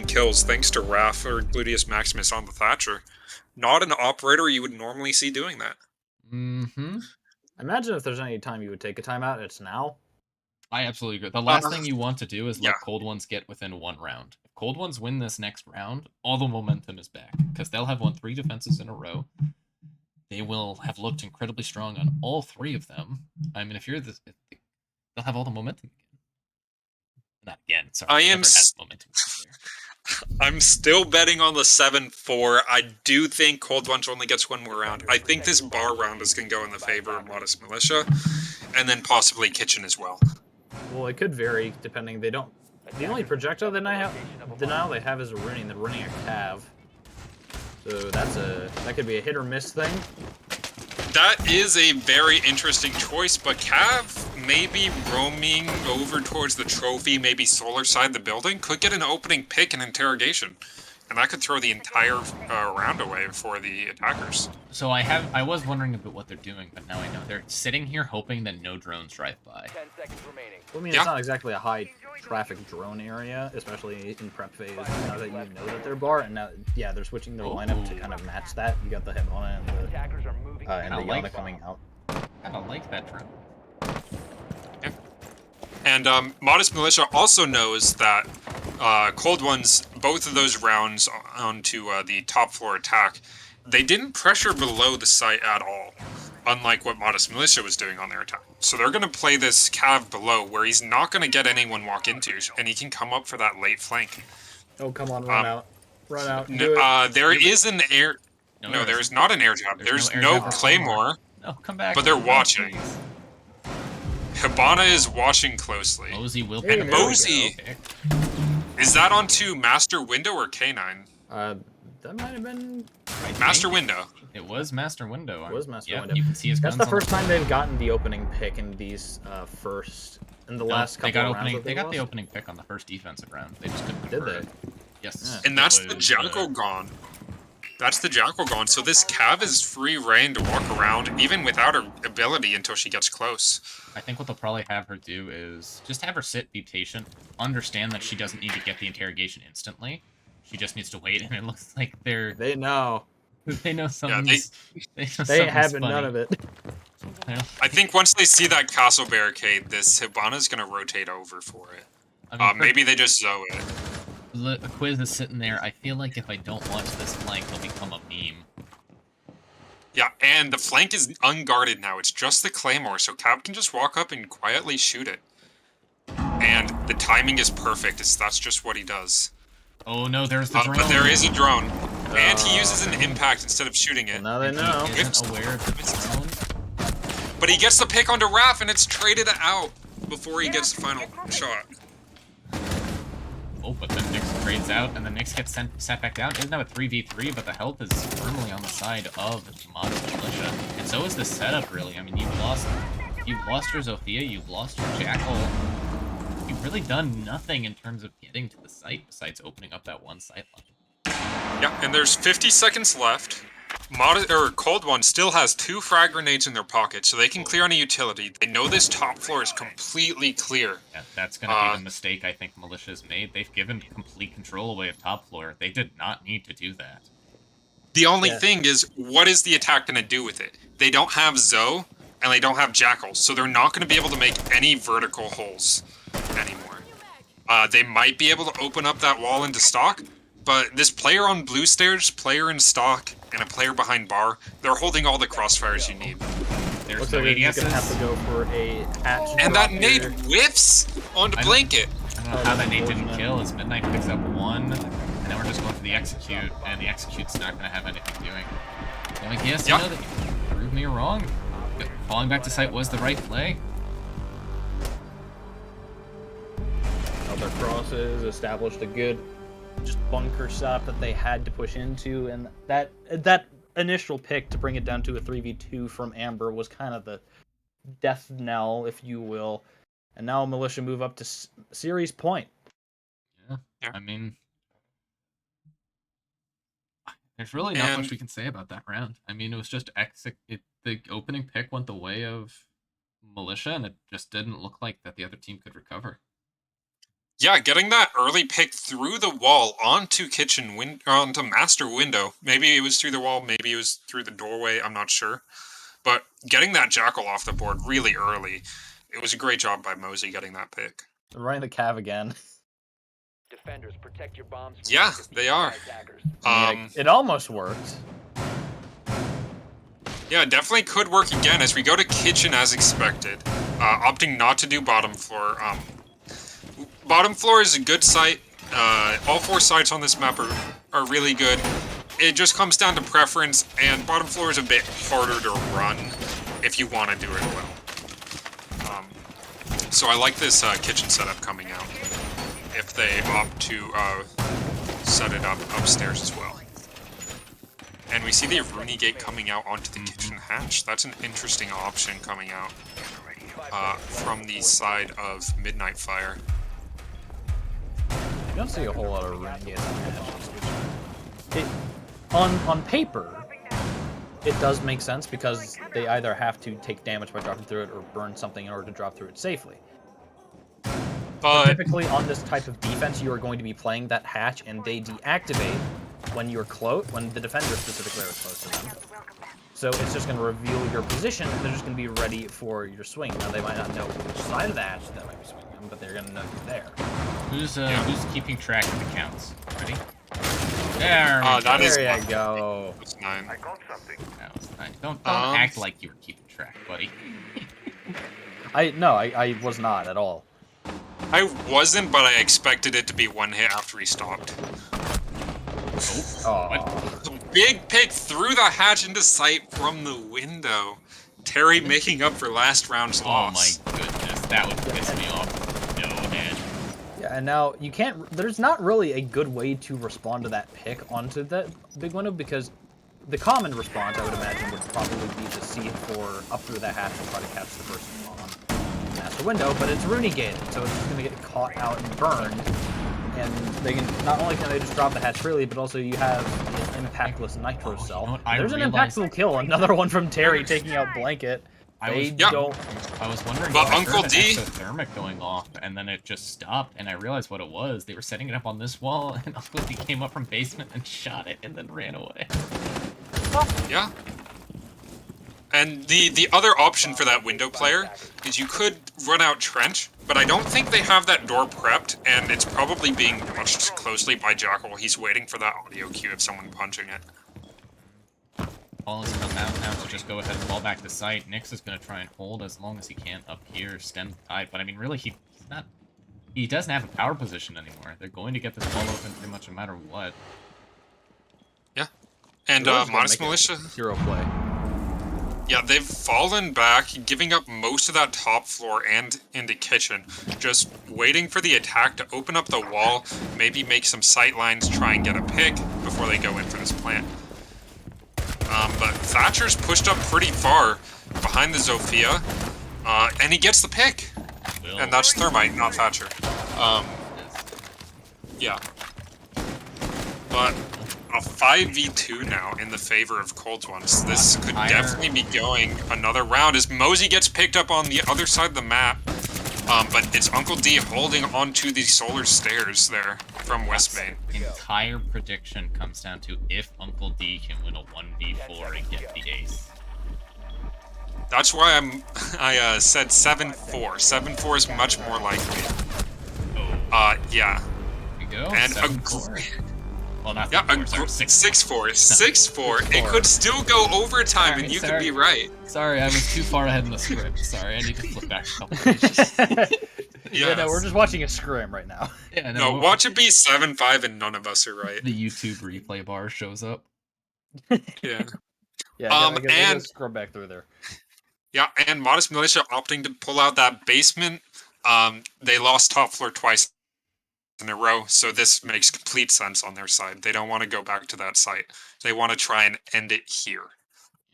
kills thanks to Raph or Gluteus Maximus on the Thatcher. Not an operator you would normally see doing that. Mm-hmm. Imagine if there's any time you would take a timeout, it's now. I absolutely agree. The last thing you want to do is let Cold Ones get within 1 round. If Cold Ones win this next round, all the momentum is back. Because they'll have won 3 defenses in a row. They will have looked incredibly strong on all 3 of them. I mean, if you're the... They'll have all the momentum again. Not again, sorry. I'm still betting on the 7-4. I do think Cold Ones only gets 1 more round. I think this bar round is going to go in the favor of Modest Militia. And then possibly Kitchen as well. Well, it could vary depending. They don't The only projectile that they have is a running. They're running a cav. So that could be a hit or miss thing. That is a very interesting choice, but Cav maybe roaming over towards the trophy, maybe solar side the building, could get an opening pick and interrogation. And that could throw the entire round away for the attackers. So I was wondering about what they're doing, but now I know. They're sitting here hoping that no drones drive by. 10 seconds remaining. Well, I mean, it's not exactly a high traffic drone area, especially in prep phase. Now that you know that they're bar, and now, yeah, they're switching their lineup to kind of match that. You got the Hibana and the Attackers are moving. Yana coming out. I don't like that drone. Yeah. And Modest Militia also knows that Cold Ones, both of those rounds onto the top floor attack, they didn't pressure below the site at all, unlike what Modest Militia was doing on their attack. So they're going to play this cav below, where he's not going to get anyone walk into, and he can come up for that late flank. Oh, come on, run out. Run out. There is an air... No, there is not an air jab. There's no Claymore, No, come back. but they're watching. Hibana is watching closely. Mosey will Hey, pick. Mosey! Is that onto Master Window or K9? That might have been... Master Window. It was Master Window. It was Master yeah, Window. You can see his That's guns the first time they've gotten the opening pick in these in the last couple of rounds. They got the opening pick on the first defensive round. They just couldn't Did convert they? it. Yes. Yeah. And that's the Jackal gone. That's the Jackal gone. So this Cav is free reign to walk around, even without her ability, until she gets close. I think what they'll probably have her do is just have her sit, be patient, understand that she doesn't need to get the interrogation instantly. She just needs to wait, and it looks like They know. they know something's... They haven't none of it. Yeah. I think once they see that castle barricade, this Hibana's going to rotate over for it. I mean, Maybe they just Zoe it. A quiz is sitting there. I feel like if I don't watch this flank, it'll become a meme. Yeah, and the flank is unguarded now. It's just the Claymore, so Cap can just walk up and quietly shoot it. And the timing is perfect. That's just what he does. Oh no, there's the drone. But there is a drone. And he uses an impact instead of shooting it. Well, now they know. He isn't aware of the drone. But he gets the pick onto Raph, and it's traded out before he gets the final shot. Oh, but then Nyx trades out, and then Nyx gets sent back down. Isn't that a 3v3? But the health is firmly on the side of Modest Militia. And so is the setup, really. I mean, you've lost your Zofia, you've lost your Jackal. You've really done nothing in terms of getting to the site, besides opening up that one sight line. Yeah, and there's 50 seconds left. Cold One still has 2 frag grenades in their pocket, so they can clear on a utility. They know this top floor is completely clear. Yeah, that's going to be the mistake I think Militia's made. They've given complete control away of top floor. They did not need to do that. The only thing is, what is the attack going to do with it? They don't have Zoe, and they don't have Jackal, so they're not going to be able to make any vertical holes anymore. They might be able to open up that wall into stock, but this player on blue stairs, player in stock, and a player behind bar, they're holding all the crossfires you need. There's Looks no like you're ADSs. gonna have to go for a hatch. And drop that nade here. whiffs onto Blanket. I don't know how that nade didn't kill, as Midnight picks up 1, and then we're just going for the execute, and the execute's not going to have anything doing. So like, yes, Yep. you know, that prove me wrong. Falling back to site was the right play. Other crosses established a good just bunker stop that they had to push into, and that initial pick to bring it down to a 3v2 from Amber was kind of the death knell, if you will. And now Militia move up to series point. Yeah, I mean, there's really not much we can say about that round. I mean, it was just the opening pick went the way of Militia, and it just didn't look like that the other team could recover. Yeah, getting that early pick through the wall onto onto Master Window. Maybe it was through the wall, maybe it was through the doorway, I'm not sure. But getting that Jackal off the board really early, it was a great job by Mosey getting that pick. They're running the cav again. Defenders, protect your bombs. Yeah, they are. It almost worked. Yeah, it definitely could work again as we go to kitchen as expected. Opting not to do bottom floor. Bottom floor is a good site. All 4 sites on this map are really good. It just comes down to preference, and bottom floor is a bit harder to run if you want to do it well. So I like this kitchen setup coming out. if they opt to set it up upstairs as well. And we see the Rooney gate coming out onto the kitchen hatch. That's an interesting option coming out from the side of Midnight Fire. You don't see a whole lot of renegades on hatches, which on paper, it does make sense because they either have to take damage by dropping through it or burn something in order to drop through it safely. But typically on this type of defense, you are going to be playing that hatch, and they deactivate when you're close, when the defender specifically are close to them. So it's just going to reveal your position, and they're just going to be ready for your swing. Now they might not know which side of the hatch that might be swinging them, but they're going to know you're there. Who's keeping track of the counts? Ready? There There you go. That's 9. That was nice. Don't act like you were keeping track, buddy. I was not at all. I wasn't, but I expected it to be one hit after he stopped. Oh. Big pick through the hatch into sight from the window. Terry making up for last round's loss. Oh my goodness, that would piss me off. No head. Yeah, and now you can't. There's not really a good way to respond to that pick onto that big window because the common response, I would imagine, would probably be to C4 up through that hatch and try to catch the person on the master window. But it's Rooney gated, so it's just going to get caught out and burned. And they can not only can they just drop the hatch freely, but also you have an impactless nitro cell. There's an impactful kill, another one from Terry taking out Blanket. I was wondering but if Uncle I heard D an exothermic going off, and then it just stopped, and I realized what it was. They were setting it up on this wall, and Uncle D came up from basement and shot it, and then ran away. Yeah. And the other option for that window player is you could run out Trench, but I don't think they have that door prepped, and it's probably being watched closely by Jackal. He's waiting for that audio cue of someone punching it. Paul has come out now to just go ahead and fall back to site. Nyx is going to try and hold as long as he can up here, stem the tide, but I mean, really, he doesn't have a power position anymore. They're going to get this ball open pretty much no matter what. Yeah. And Modest Militia... Hero play. Yeah, they've fallen back, giving up most of that top floor and into kitchen. Just waiting for the attack to open up the wall, maybe make some sight lines, try and get a pick before they go in for this plant. But Thatcher's pushed up pretty far behind the Zofia, and he gets the pick. And that's Thermite, not Thatcher. Yeah. But a 5v2 now in the favor of Cold Ones. This could definitely be going another round as Mosey gets picked up on the other side of the map. But it's Uncle D holding onto the solar stairs there from West Main. Entire prediction comes down to if Uncle D can win a 1v4 and get the ace. That's why I said 7-4. 7-4 is much more likely. Yeah. There you go. And 7-4. Well, not yeah, 6-4. 6-4. It could still go overtime, and you could be right. Sorry, I was too far ahead in the script. Sorry, I need to flip back a couple pages. Yeah, no, we're just watching a scrim right now. Yeah, no, watch it be 7-5 and none of us are right. The YouTube replay bar shows up. Yeah. Yeah, I gotta scrub back through there. Yeah, and Modest Militia opting to pull out that basement. They lost top floor twice in a row, so this makes complete sense on their side. They don't want to go back to that site. They want to try and end it here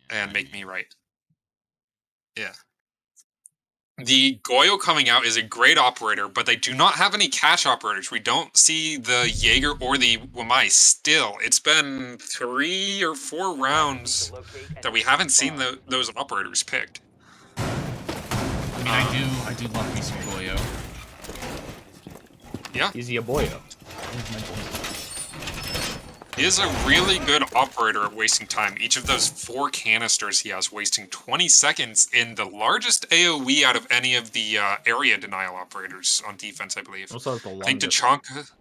and make me right. Yeah. The Goyo coming out is a great operator, but they do not have any catch operators. We don't see the Jaeger or the Wamai still. It's been 3 or 4 rounds that we haven't seen those operators picked. I mean, I do love me some Goyo. Yeah. Easy a boyo. He is a really good operator at wasting time. Each of those 4 canisters he has wasting 20 seconds in the largest AoE out of any of the area denial operators on defense, I believe. Also the longest. I think Tachanka...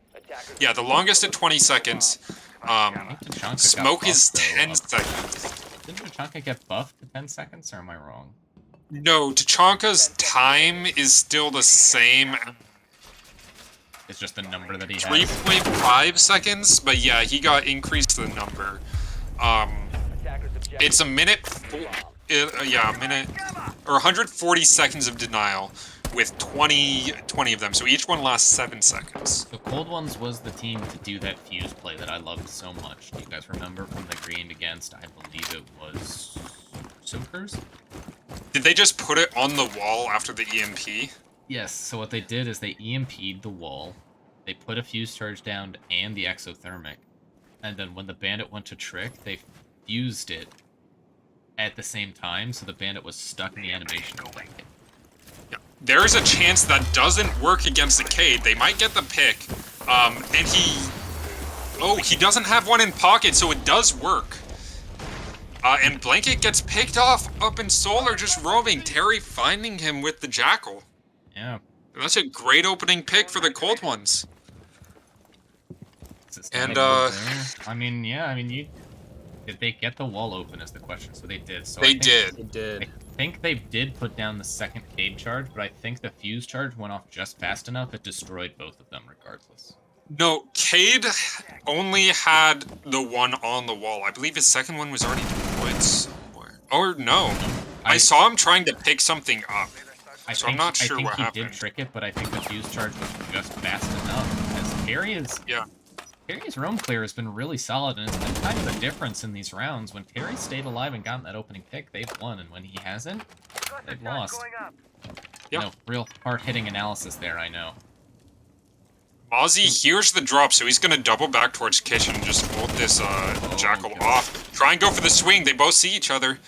Yeah, the longest at 20 seconds. Smoke is 10 seconds. Didn't Tachanka get buffed to 10 seconds, or am I wrong? No, Tachanka's time is still the same. It's just the number that he has. 3.5 seconds, but yeah, he got increased the number. It's a minute, yeah, a minute, or 140 seconds of denial with 20 of them. So each one lasts 7 seconds. The Cold Ones was the team to do that fuse play that I loved so much. Do you guys remember from the green against, I believe it was Soakers? Did they just put it on the wall after the EMP? Yes, so what they did is they EMP'd the wall, they put a fuse charge down and the exothermic, and then when the bandit went to trick, they fused it at the same time, so the bandit was stuck in the animation. Yeah. There is a chance that doesn't work against the Cade. They might get the pick, and he doesn't have one in pocket, so it does work. And Blanket gets picked off up in Solar, just roaming. Terry finding him with the Jackal. Yeah. That's a great opening pick for the Cold Ones. And, I mean, did they get the wall open is the question, so they did. So they did. They did. I think they did put down the second Cade charge, but I think the fuse charge went off just fast enough, it destroyed both of them regardless. No, Cade only had the one on the wall. I believe his second one was already deployed somewhere. Or no. I saw him trying to pick something up. I'm not sure what happened. I think he did trick it, but I think the fuse charge was just fast enough. As Terry's roam clear has been really solid, and it's been kind of a difference in these rounds. When Terry stayed alive and gotten that opening pick, they've won, and when he hasn't, they've lost. You know, real hard-hitting analysis there, I know. Mozzie hears the drop, so he's going to double back towards Kitchen and just hold this Jackal off. Try and go for the swing. They both see each other.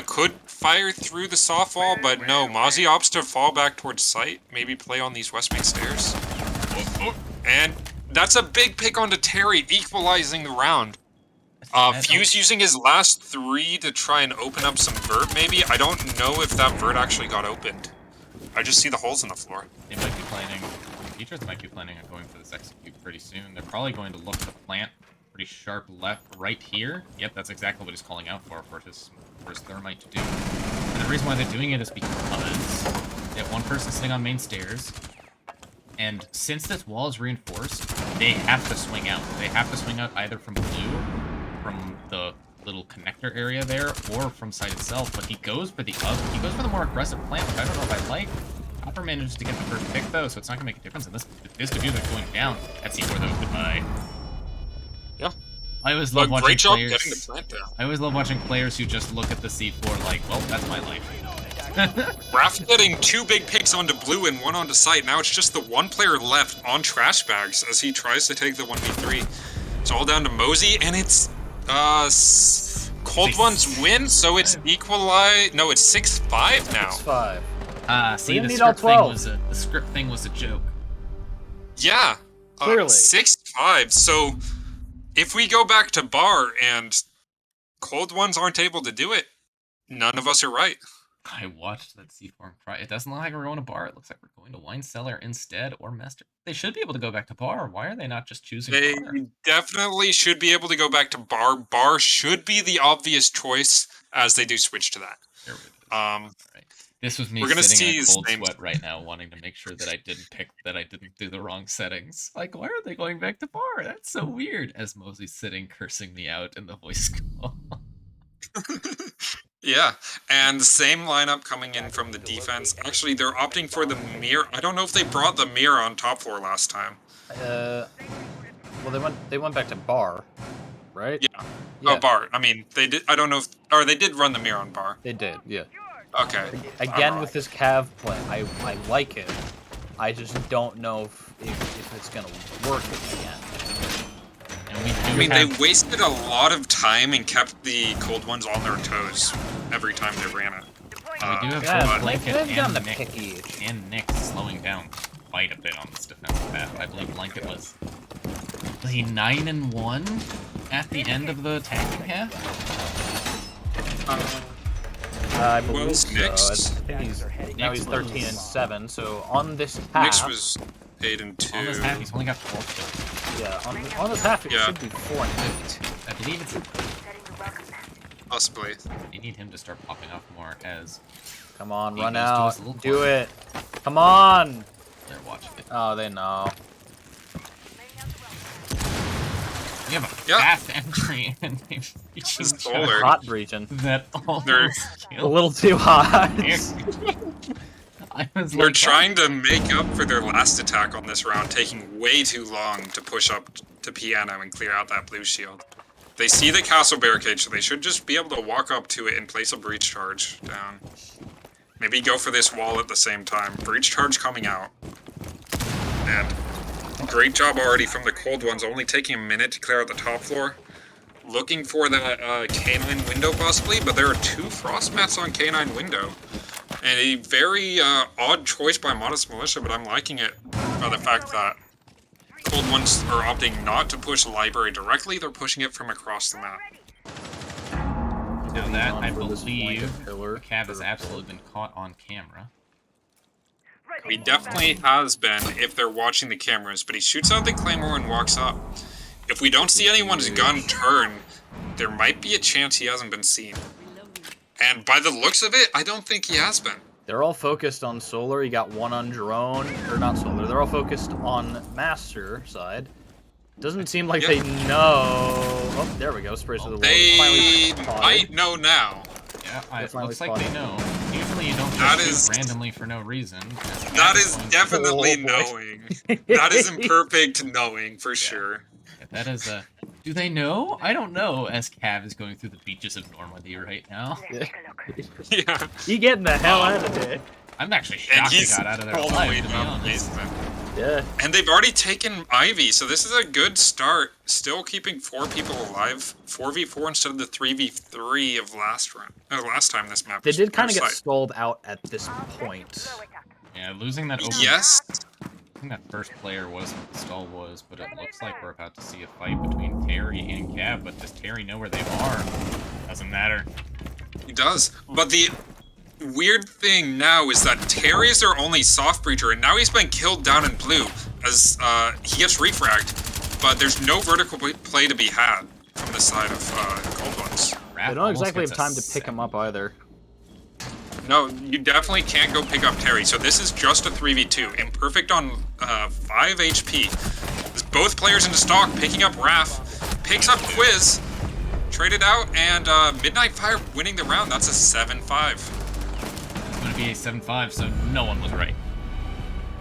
Could fire through the soft wall, but no. Mozzie opts to fall back towards site. Maybe play on these West Wing stairs. And that's a big pick onto Terry, equalizing the round. Fuse using his last 3 to try and open up some vert, maybe? I don't know if that vert actually got opened. I just see the holes in the floor. They might be planning... Teachers might be planning on going for this execute pretty soon. They're probably going to look to plant pretty sharp left right here. Yep, that's exactly what he's calling out for his thermite to do. And the reason why they're doing it is because they have one person sitting on main stairs, and since this wall is reinforced, they have to swing out. They have to swing out either from blue, from the little connector area there, or from site itself. But he goes for the more aggressive plant, which I don't know if I like. Copper manages to get the first pick though, so it's not gonna make a difference in this. This diffuser going down at C4 though. Goodbye. Yeah. I always love watching great job players. Getting the plant down. I always love watching players who just look at the C4 like, well, that's my life. Raph getting 2 big picks onto blue and 1 onto site. Now it's just the 1 player left on trash bags as he tries to take the 1v3. It's all down to Mosey, and it's Cold Ones win, so it's equalize. No, it's 6-5 now. 6-5. See, the script thing was a joke. Yeah. Clearly. 6-5. So if we go back to bar and Cold Ones aren't able to do it, none of us are right. I watched that C4 and cry. It doesn't look like we're going to bar. It looks like we're going to wine cellar instead, or master. They should be able to go back to bar. Why are they not just choosing bar? They definitely should be able to go back to bar. Bar should be the obvious choice as they do switch to that. Right. This was me sitting in a cold sweat right now, wanting to make sure that I didn't do the wrong settings. Like, why are they going back to bar? That's so weird. As Mosey's sitting cursing me out in the voice call. Yeah, and the same lineup coming in from the defense. Actually, they're opting for the mirror. I don't know if they brought the mirror on top floor last time. Well, they went back to bar, right? Yeah. Oh, bar. I mean, they did. I don't know if, or they did run the mirror on bar. They did. Yeah. Okay. Again, with this Cav play, I like it. I just don't know if it's gonna work again. I mean, they wasted a lot of time and kept the Cold Ones on their toes every time they ran it. We do have Blanket and Nick slowing down quite a bit on this defensive path. I believe Blanket was he 9-1 at the end of the attacking half? I believe Well, so. Now he's 13-7. So on this half, Nix was 8-2. On this half, he's only got 4 kills. yeah, on this half it should be 4-2. I believe it's. Possibly. You need him to start popping off more as. Come on, he run goes to out. his little Do corner. it. Come on. They're watching it. Oh, they know. We have a fast entry and they reach It's each Solar. other. Hot region. That almost A killed. little too hot. I was They're like, trying to make up for their last attack on this round, taking way too long to push up to piano and clear out that blue shield. They see the castle barricade, so they should just be able to walk up to it and place a breach charge down. Maybe go for this wall at the same time. Breach charge coming out. And great job already from the cold ones, only taking a minute to clear out the top floor. Looking for that K9 window possibly, but there are 2 frost mats on K9 window. And a very odd choice by Modest Militia, but I'm liking it by the fact that cold ones are opting not to push the library directly, they're pushing it from across the map. Now that, I For this believe, flank pillar. Cav has absolutely been caught on camera. He definitely has been if they're watching the cameras, but he shoots out the claymore and walks up. If we don't see anyone's gun turn, there might be a chance he hasn't been seen. And by the looks of it, I don't think he has been. They're all focused on solar. You got one on drone, or not solar. They're all focused on master side. Doesn't seem like they know. Oh, there we go. Sprays to the wall. They Finally might know now. Yeah, it finally looks like they spotted. know. Usually you don't That just shoot is- randomly for no reason. That is definitely Oh, boy. knowing. That is imperfect knowing, for sure. That is a... Do they know? I don't know, as Cav is going through the beaches of Normandy right now. Yeah. You getting the hell out of there? I'm actually And shocked he he's got out of there all the alive, way to be down the honest. basement. Yeah. And they've already taken Ivy, so this is a good start. Still keeping 4 people alive. 4v4 instead of the 3v3 of last time this map They was did kind of get played. stalled out at this point. Yeah, losing that open... Yes. I think that first player was what the stall was, but it looks like we're about to see a fight between Terry and Cav, but does Terry know where they are? Doesn't matter. He does. But the weird thing now is that Terry is their only soft breacher, and now he's been killed down in blue as he gets refragged. But there's no vertical play to be had from the side of Cold Ones. Raph They don't almost exactly have gets a time to pick him up either. No, you definitely can't go pick up Terry, so this is just a 3v2. Imperfect on 5 HP. There's both players into stock, picking up Raph, picks up Quiz, traded out, and Midnight Fire winning the round. That's a 7-5. It's going to be a 7-5, so no one was right.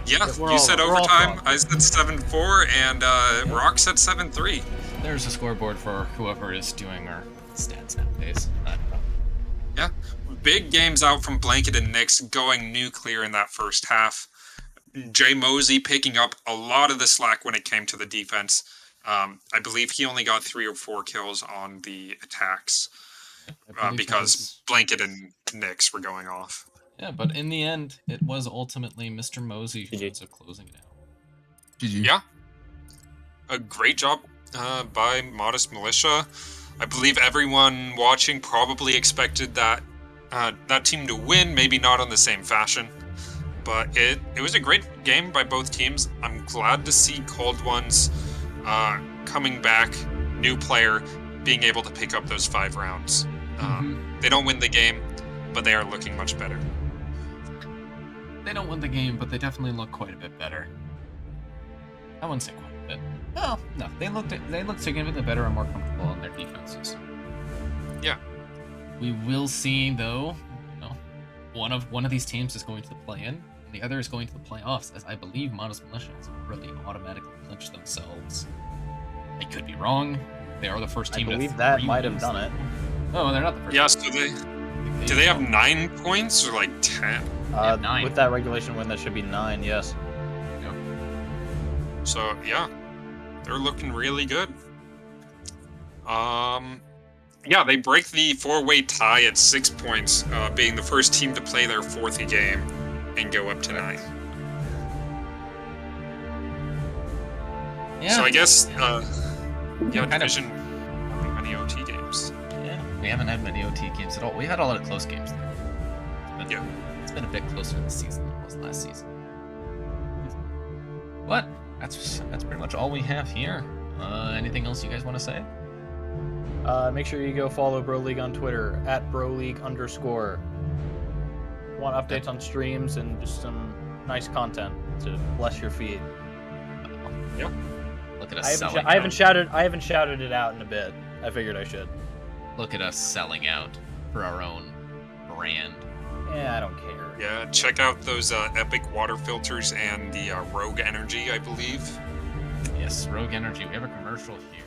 Yeah, we're you all- said we're all overtime, wrong. I said 7-4, and Rock said 7-3. There's a scoreboard for whoever is doing our stats nowadays. Yeah, big games out from Blanket and Nyx, going nuclear in that first half. Jay Mosey picking up a lot of the slack when it came to the defense. I believe he only got 3 or 4 kills on the attacks because Blanket and Nyx were going off. Yeah, but in the end, it was ultimately Mr. Mosey who GG. ends up closing it out. GG. Yeah, a great job by Modest Militia. I believe everyone watching probably expected that that team to win, maybe not on the same fashion, but it was a great game by both teams. I'm glad to see Cold Ones coming back, new player, being able to pick up those 5 rounds. They don't win the game, but they are looking much better. They don't win the game, but they definitely look quite a bit better. I wouldn't say quite a bit. Well, no, they looked significantly better and more comfortable on their defenses. Yeah. We will see, though. You know, one of these teams is going to the play-in, and the other is going to the playoffs, as I believe Modest Militia has really automatically clinched themselves. I could be wrong. They are the first team. I to believe that 3 might have wins. done it. No, they're not the first. Yeah, so do they have 9 points or like 10? have 9. With that regulation win, that should be 9, yes. So yeah, they're looking really good. Yeah, they break the 4-way tie at 6 points, being the first team to play their 4th game and go up to 9. Yeah. So I guess, Kind of- Division, not many OT games. Yeah, we haven't had many OT games at all. We had a lot of close games, though. Yeah. It's been a bit closer this season than it was last season. But that's pretty much all we have here. Anything else you guys want to say? Make sure you go follow BroLeague on Twitter, @BroLeague_. Want updates on streams and just some nice content to bless your feed. Yep. Look at us I selling haven't out. shouted it out in a bit. I figured I should. Look at us selling out for our own brand. I don't care. Yeah, check out those epic water filters and the rogue energy, I believe. Yes, Rogue Energy. We have a commercial here.